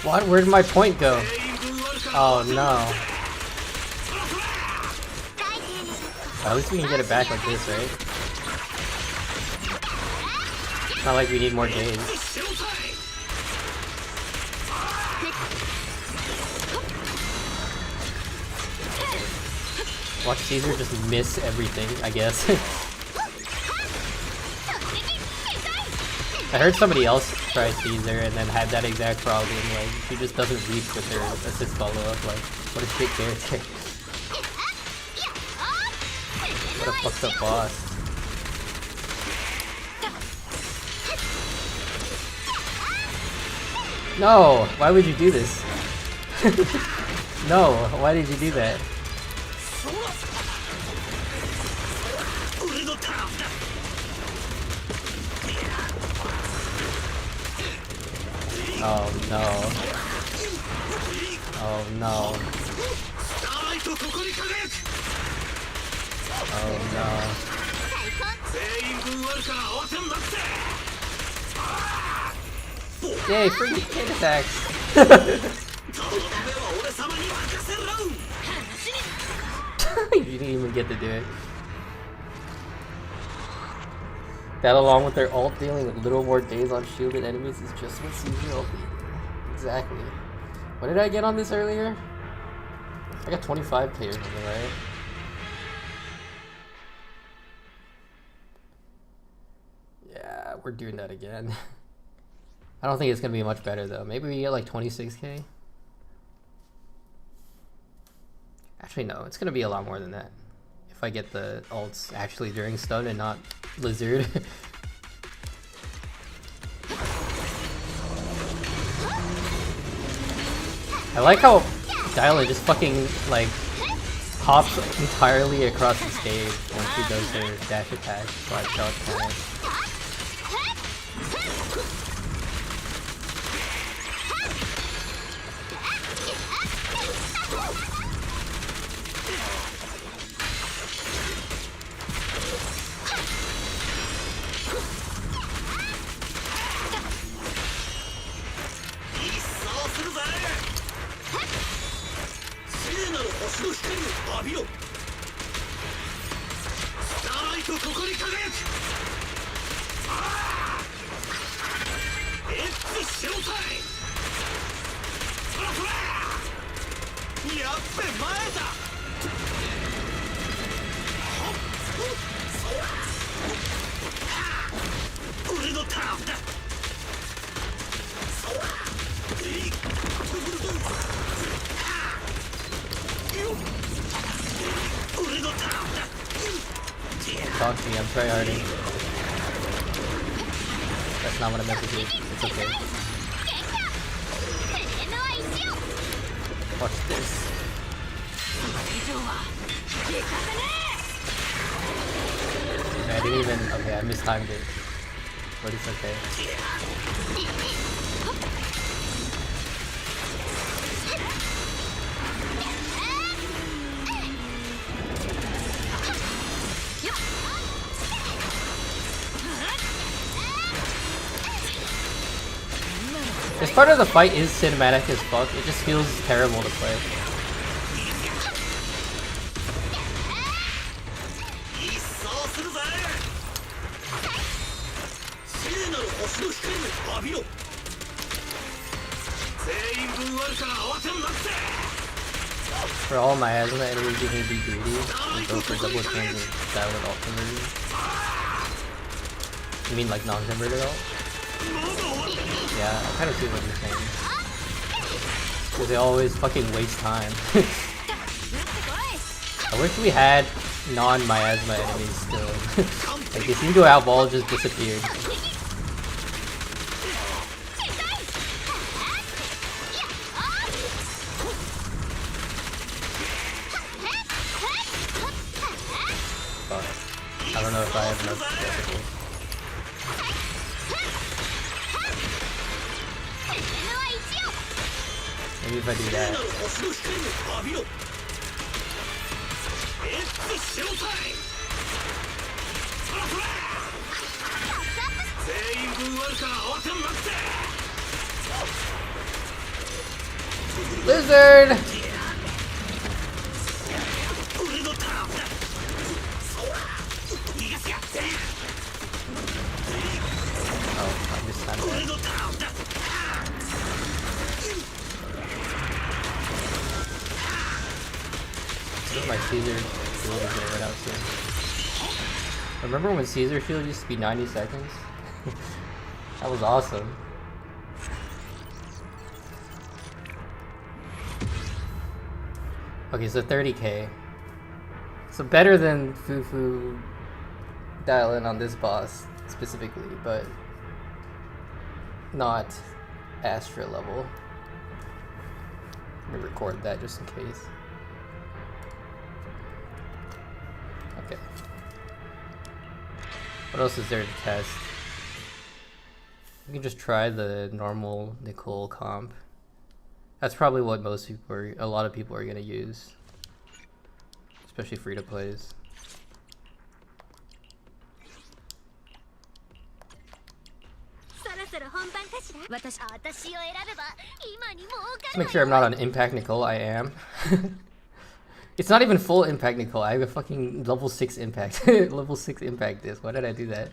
What? Where'd my point go? Oh no. At least we can get it back like this, right? not like we need more days. Watch Caesar just miss everything, I guess. I heard somebody else try Caesar and then had that exact problem. Like, she just doesn't reach with her assist follow-up. Like, what a shit character. What a fucked up boss. No! Why would you do this? No! Why did you do that? Oh no. Oh no. Oh no. Yay, free hit attacks! You didn't even get to do it. That along with their ult dealing a little more days on shielded enemies is just what Caesar ult did. Exactly. What did I get on this earlier? I got 25k or something, right? Yeah, we're doing that again. I don't think it's gonna be much better though. Maybe we get like 26k? Actually no, it's gonna be a lot more than that. If I get the ults actually during stun and not Lizard. I like how Dialyn just fucking like hops entirely across the stage when she does her dash attack, slide shot attack. Talk to me, I'm tryharding. That's not what I meant to do. It's okay. Watch this. I didn't even... Okay, I mistimed it. But it's okay. This part of the fight is cinematic as fuck, it just feels terrible to play. For all my asthma enemies, you can be greedy and go for double chains and Dialyn ult conversion. You mean like non-converted ult? Yeah, I kind of see what you're saying. Because they always fucking waste time. I wish we had non-miasma enemies still. Like, the Cinco out ball just disappeared. But I don't know if I have enough specifically. Maybe if I do that. Lizard! Oh this time. My Caesar shield is gonna run out soon. Remember when Caesar shield used to be 90 seconds? That was awesome. Okay, so 30k. So better than Fufu Dialyn on this boss specifically, but not Astra level. Let me record that just in case. Okay. What else is there to test? You can just try the normal Nicole comp. That's probably what most people are, a lot of people are gonna use. Especially free to plays. Let's make sure I'm not on Impact Nicole. I am. It's not even full Impact Nicole. I have a fucking level 6 Impact. Level 6 Impact disc. Why did I do that?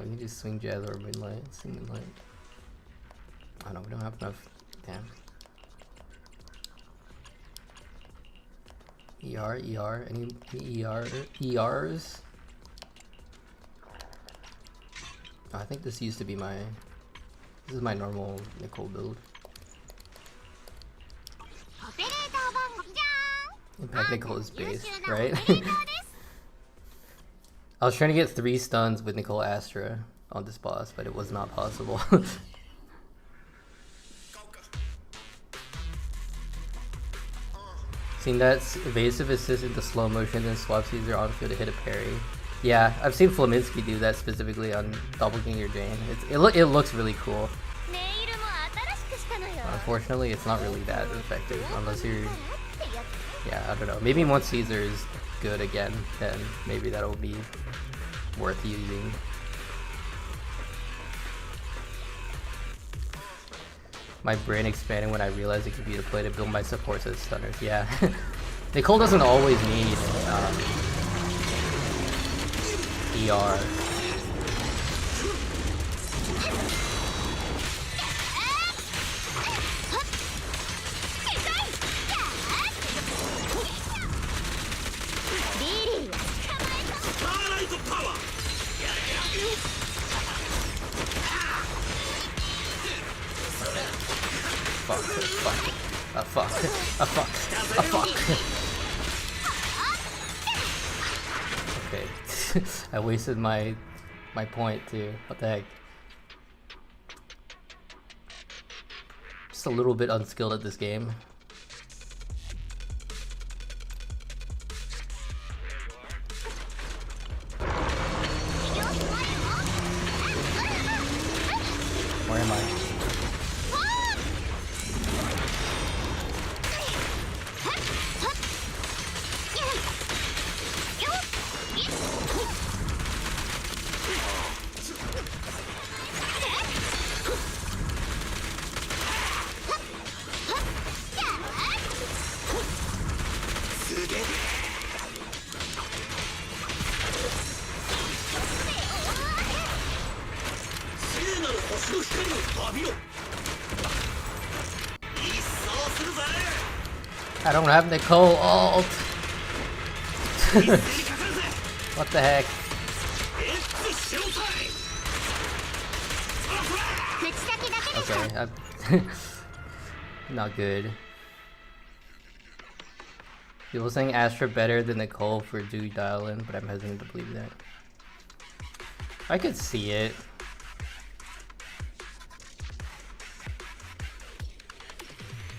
You just swing Jazz or Midlight. Swing Midlight. Oh no, we don't have enough. Damn. ER? Any ERs? Oh, I think this used to be my... This is my normal Nicole build. Impact Nicole is base, right? I was trying to get 3 stuns with Nicole Astra on this boss, but it was not possible. Seen that evasive assist into slow motion and swap Caesar on field to hit a parry. Yeah, I've seen Flaminsky do that specifically on Doppelganger Jane. It looks really cool. Unfortunately, it's not really that effective unless you're... Yeah, I don't know. Maybe once Caesar is good again, then maybe that'll be worth using. My brain expanding when I realized it could be a play to build my supports as stunners. Yeah. Nicole doesn't always need ER. Fuck. Okay. I wasted my point too. What the heck? Just a little bit unskilled at this game. Where am I? I don't have Nicole ult. What the heck? Okay, not good. People saying Astra better than Nicole for Dialyn, but I'm hesitant to believe that. I could see it.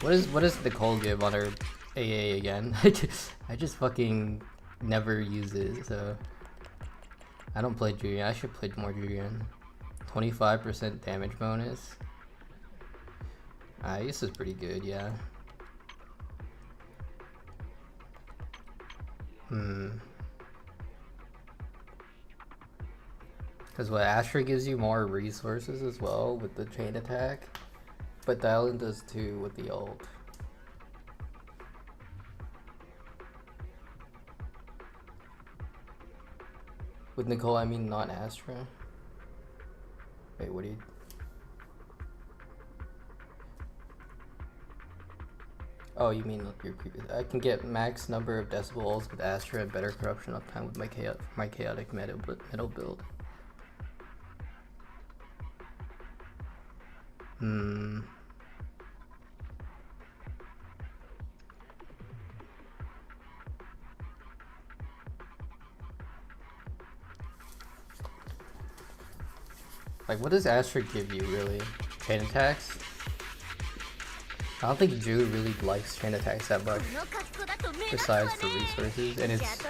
What does Nicole give on her AA again? I just fucking never use it, so I don't play Julian. I should play more Julian. 25% damage bonus. This is pretty good, yeah. Because what, Astra gives you more resources as well with the chain attack, but Dialyn does too with the ult. With Nicole, I mean not Astra. Wait, what do you... Oh, you mean your previous... I can get max number of decibels with Astra and better corruption uptime with my chaotic metal build. Like, what does Astra give you, really? Chain attacks? I don't think Drew really likes chain attacks that much, besides for resources, and it's...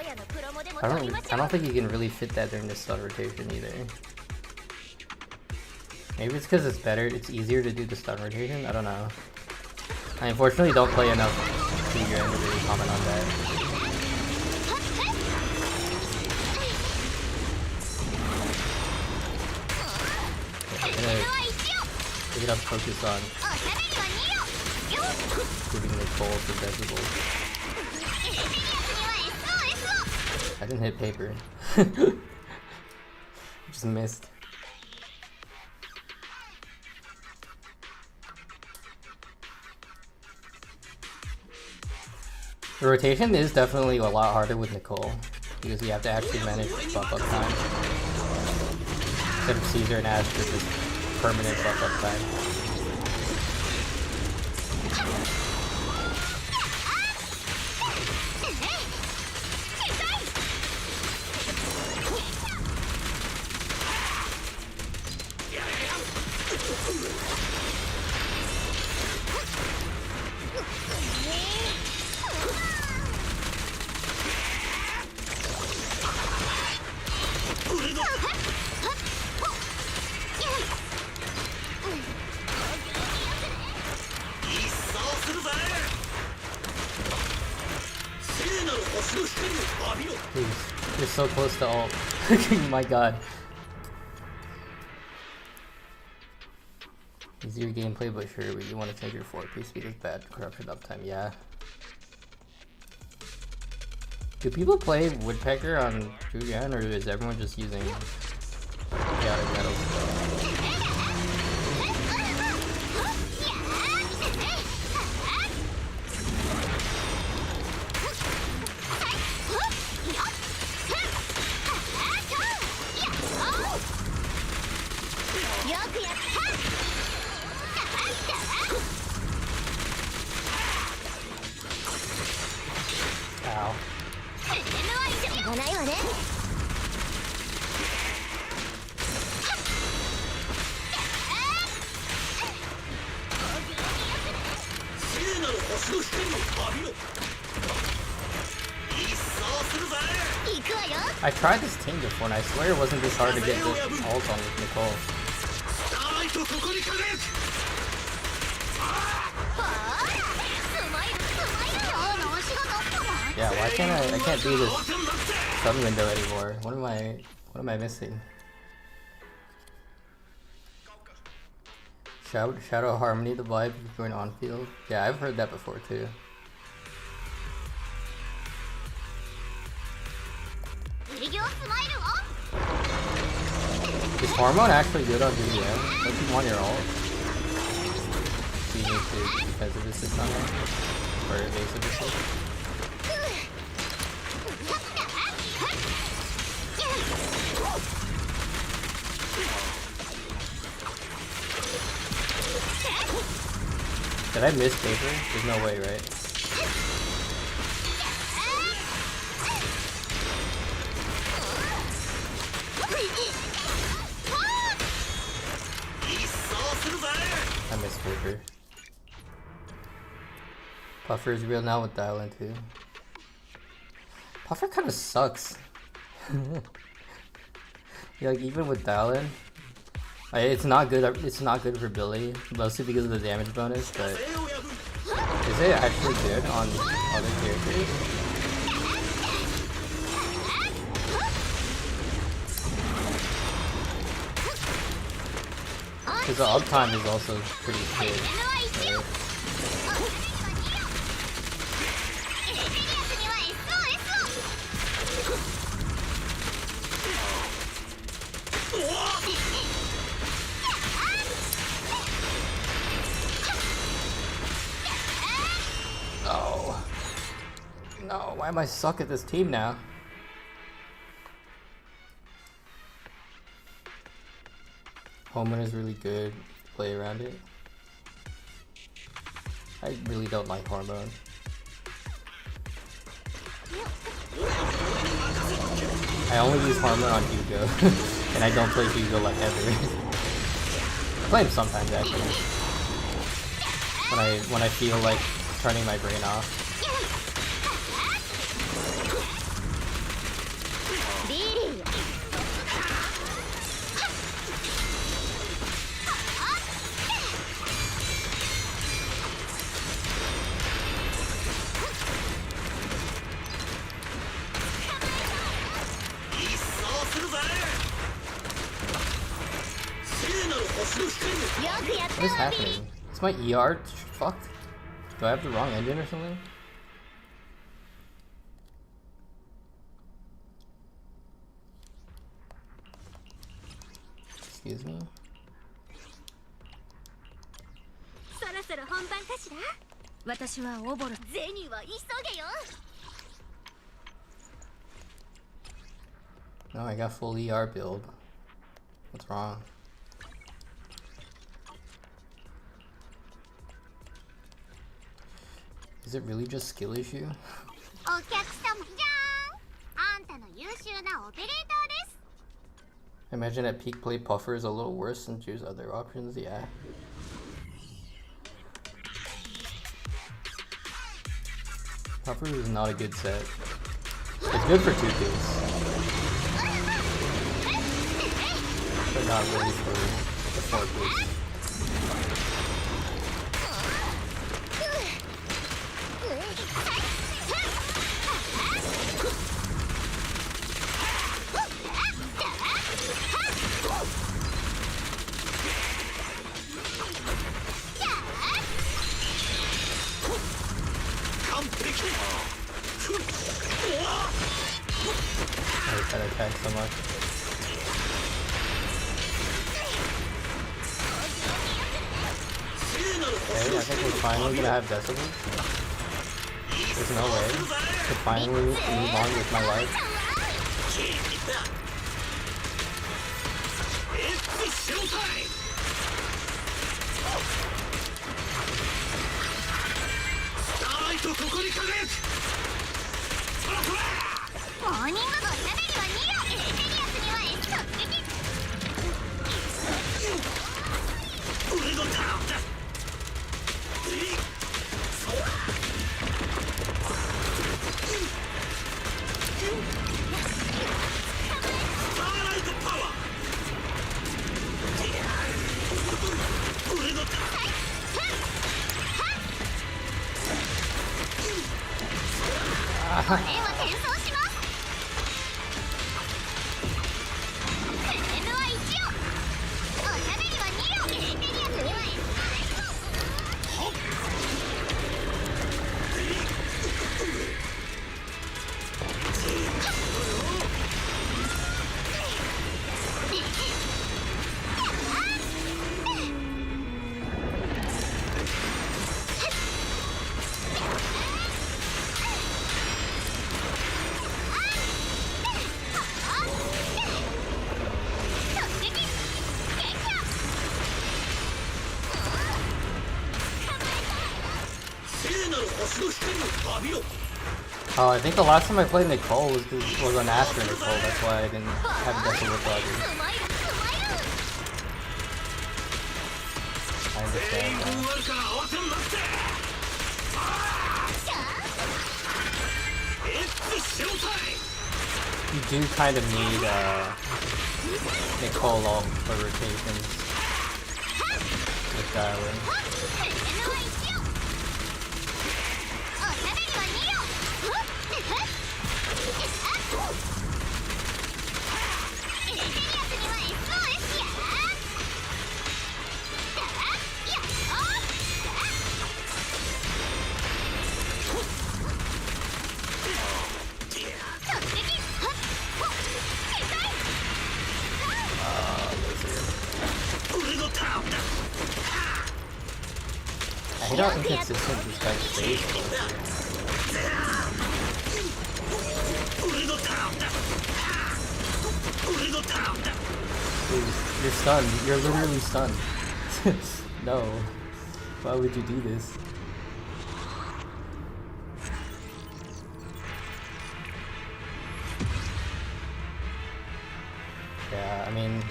I don't think you can really fit that during the stun rotation either. Maybe it's because it's better, it's easier to do the stun rotation? I don't know. I unfortunately don't play enough thiren to really comment on that. I'm gonna pick it up, focus on giving the goal for decibels. I didn't hit paper. Just missed. The rotation is definitely a lot harder with Nicole, because you have to actually manage buff up time. Instead of Caesar and Astra, just permanent buff up time. You're so close to ult. My god. Easier gameplay, but sure, but you want to change your 4-piece speed with bad corruption uptime, yeah. Do people play Woodpecker on Julian, or is everyone just using chaotic metal? Ow. I tried this team before and I swear it wasn't this hard to get this ult on with Nicole. Yeah, why can't I can't do this stun window anymore. What am I missing? Shadow Harmony, the vibe you join on field. Yeah, I've heard that before too. Is Hormone actually good on DDM? Don't you want your ult? Do you need to because of this on it? Or evasive assist? Did I miss paper? There's no way, right? I missed paper. Puffer is real now with Dialyn too. Puffer kind of sucks. Yeah, like even with Dialyn, it's not good. It's not good for Billy, mostly because of the damage bonus. But is it actually good on other characters? Because the uptime is also pretty good, right? no, why am I stuck at this team now? Homer is really good. Play around it. I really don't like Hormone. I only use Hormone on Hugo, and I don't play Hugo like ever. I play him sometimes actually. When I feel like turning my brain off. What is happening? Is my ER fucked? Do I have the wrong engine or something? Excuse me? No, I got full ER build. What's wrong? Is it really just skill issue? I imagine at peak play Puffer is a little worse and choose other options, yeah. Puffer is not a good set. It's good for 2 kills. But not really for the 4 kills. I hate that attack so much. Okay, I think we're finally gonna have decibels. There's no way to finally move on with my life. Oh, I think the last time I played Nicole was an Astra Nicole, that's why I didn't have Decibel Dodger. I understand that. You do kind of need Nicole off for rotations with Dialyn. I hate how inconsistent this guy's face is. You're stunned. You're literally stunned. No. Why would you do this? Yeah, I mean,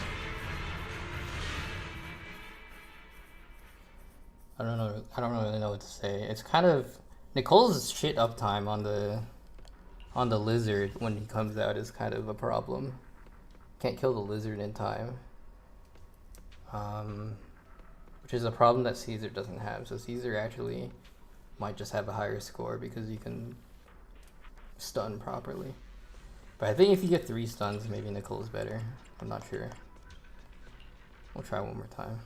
I don't know. I don't really know what to say. It's kind of Nicole's shit uptime on the lizard when he comes out is kind of a problem. Can't kill the lizard in time, which is a problem that Caesar doesn't have. So Caesar actually might just have a higher score because you can stun properly. But I think if you get 3 stuns, maybe Nicole's better. I'm not sure. We'll try one more time.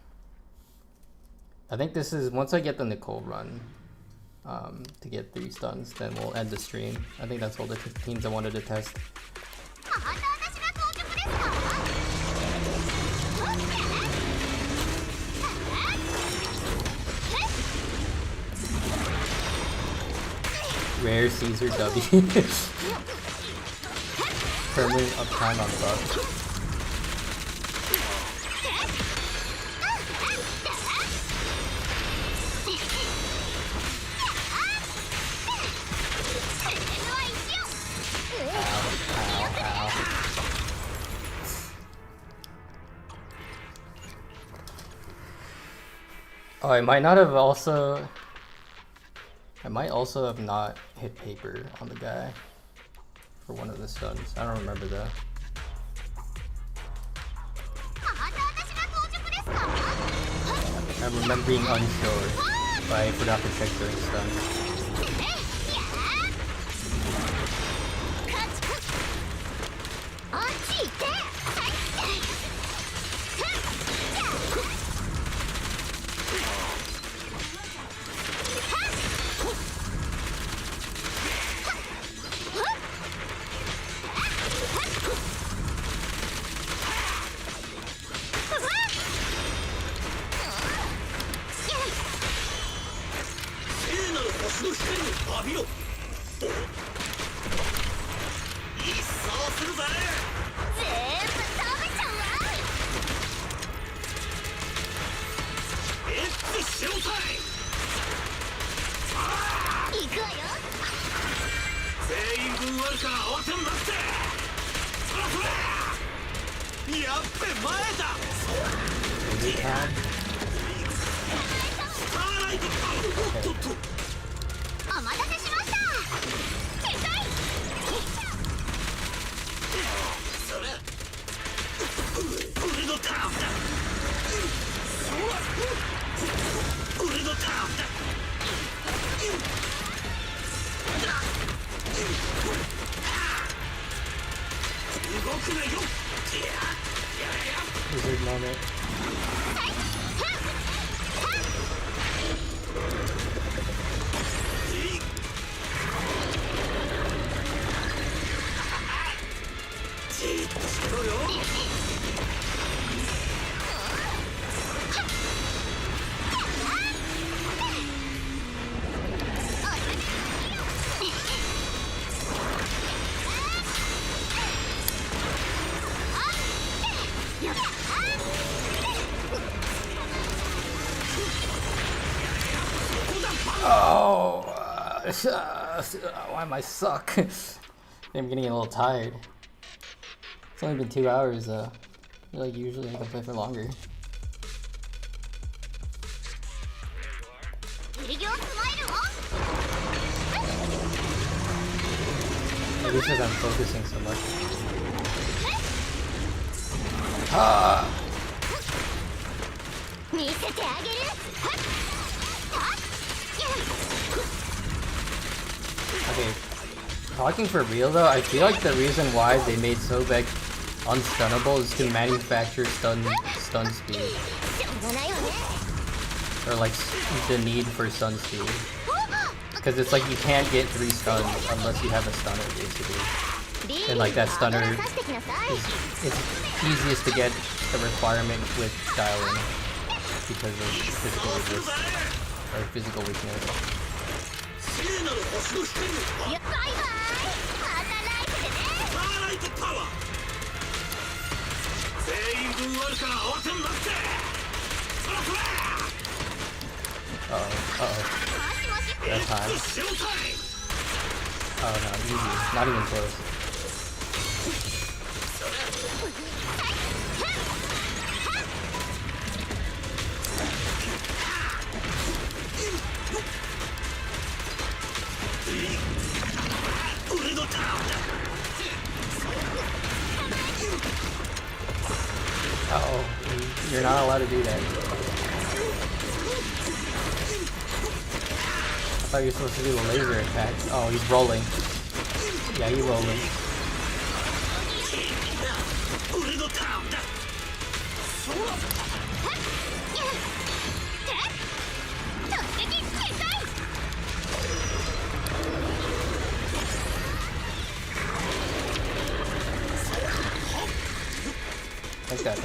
I think this is, once I get the Nicole run, to get 3 stuns, then we'll end the stream. I think that's all the teams I wanted to test. Rare Caesar W. Permanent uptime on buff. Oh, I might also have not hit paper on the guy for one of the stuns. I don't remember though. I remember being unsure, but I forgot to check during stuns. Why am I suck? I'm getting a little tired. It's only been 2 hours though. I feel like usually I can play for longer. Maybe because I'm focusing so much. Okay, talking for real though, I feel like the reason why they made Sobek unstunnable is to manufacture stun speed. Or like the need for stun speed. Because it's like you can't get 3 stuns unless you have a stunner basically. And like that stunner is easiest to get the requirement with Dialyn because of physical weakness. 全員 That's time. Oh no, easy. Not even close. Uh-oh, you're not allowed to do that. I thought you were supposed to do the laser attack. Oh, he's rolling. Yeah, he's rolling. Like that,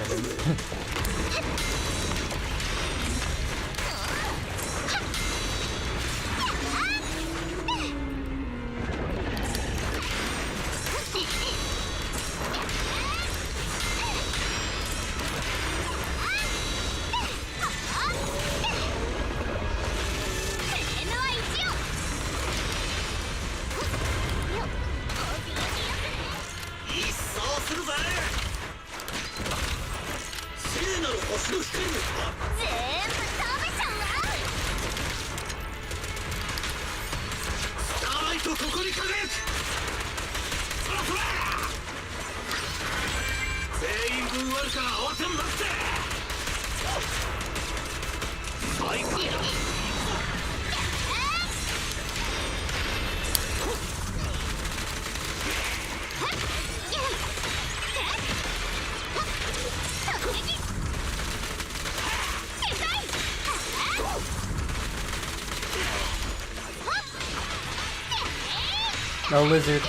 No lizard.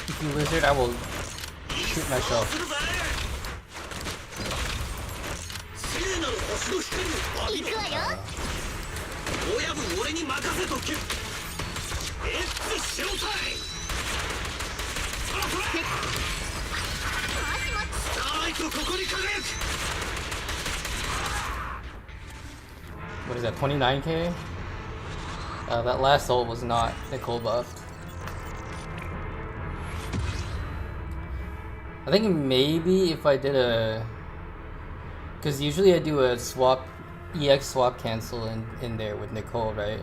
If you lizard, I will shoot myself. What is that, 29k? That last ult was not Nicole buffed. I think maybe if I did a... Because usually I do a swap, EX swap cancel in there with Nicole, right?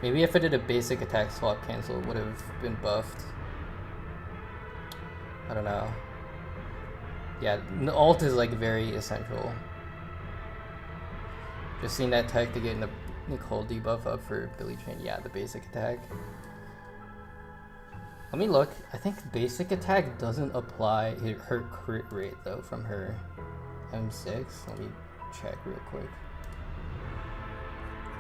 Maybe if I did a basic attack swap cancel, it would have been buffed. I don't know. Yeah, the ult is like very essential. Just seeing that tech to get the Nicole debuff up for Billy Chain. Yeah, the basic attack. Let me look. I think basic attack doesn't apply her crit rate though from her M6. Let me check real quick.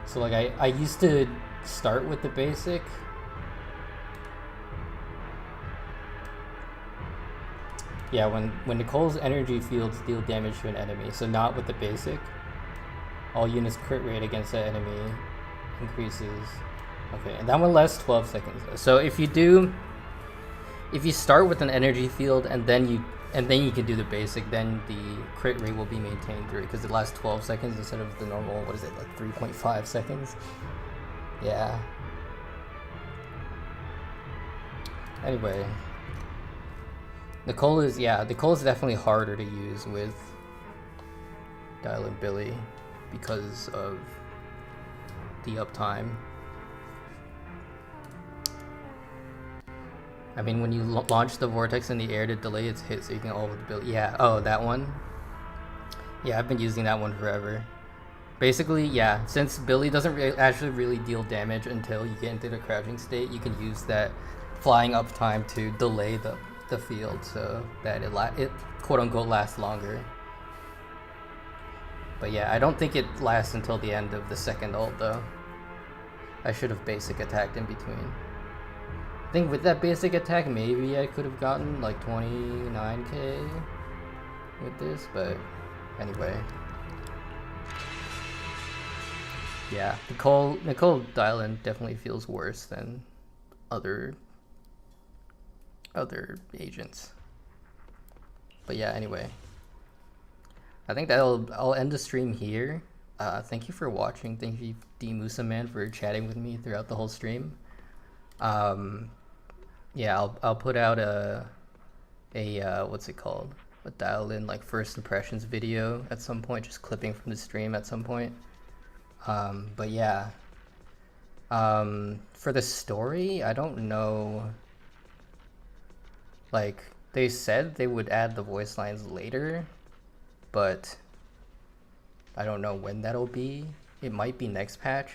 So like I used to start with the basic. Yeah, when Nicole's energy fields deal damage to an enemy, so not with the basic. All units crit rate against that enemy increases. Okay, and that one lasts 12 seconds. So if you start with an energy field and then you can do the basic, then the crit rate will be maintained through it because it lasts 12 seconds instead of the normal, what is it, like 3.5 seconds? Yeah. Anyway. Nicole is definitely harder to use with Dialyn Billy because of the uptime. I mean, when you launch the vortex in the air to delay its hit so you can ult with Billy. Yeah, oh, that one? Yeah, I've been using that one forever. Basically, yeah, since Billy doesn't actually really deal damage until you get into the crouching state, you can use that flying uptime to delay the field so that it quote-unquote lasts longer. But yeah, I don't think it lasts until the end of the second ult though. I should have basic attacked in between. I think with that basic attack maybe I could have gotten like 29k with this, but anyway. Yeah, Nicole Dialyn definitely feels worse than other agents. But yeah, anyway, I think I'll end the stream here. Thank you for watching. Thank you, D Musa Man, for chatting with me throughout the whole stream. Yeah, I'll put out a what's it called? A Dialyn like first impressions video at some point, just clipping from the stream at some point. But yeah. For the story, I don't know. Like, they said they would add the voice lines later, but I don't know when that'll be. It might be next patch.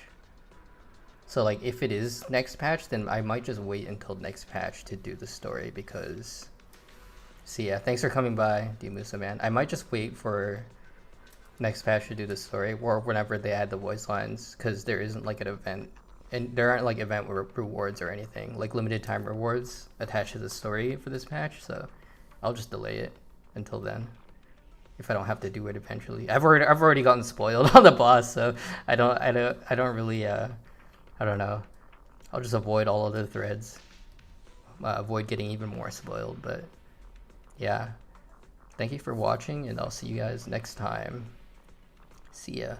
So like, if it is next patch, then I might just wait until next patch to do the story, because... So yeah, thanks for coming by, D-Musa Man. I might just wait for next patch to do the story, or whenever they add the voice lines, because there isn't like an event, and there aren't like event rewards or anything, like limited time rewards attached to the story for this patch, so I'll just delay it until then, if I don't have to do it eventually. I've already gotten spoiled on the boss, so I don't really I don't know. I'll just avoid all other threads, avoid getting even more spoiled. But yeah, thank you for watching, and I'll see you guys next time. See ya.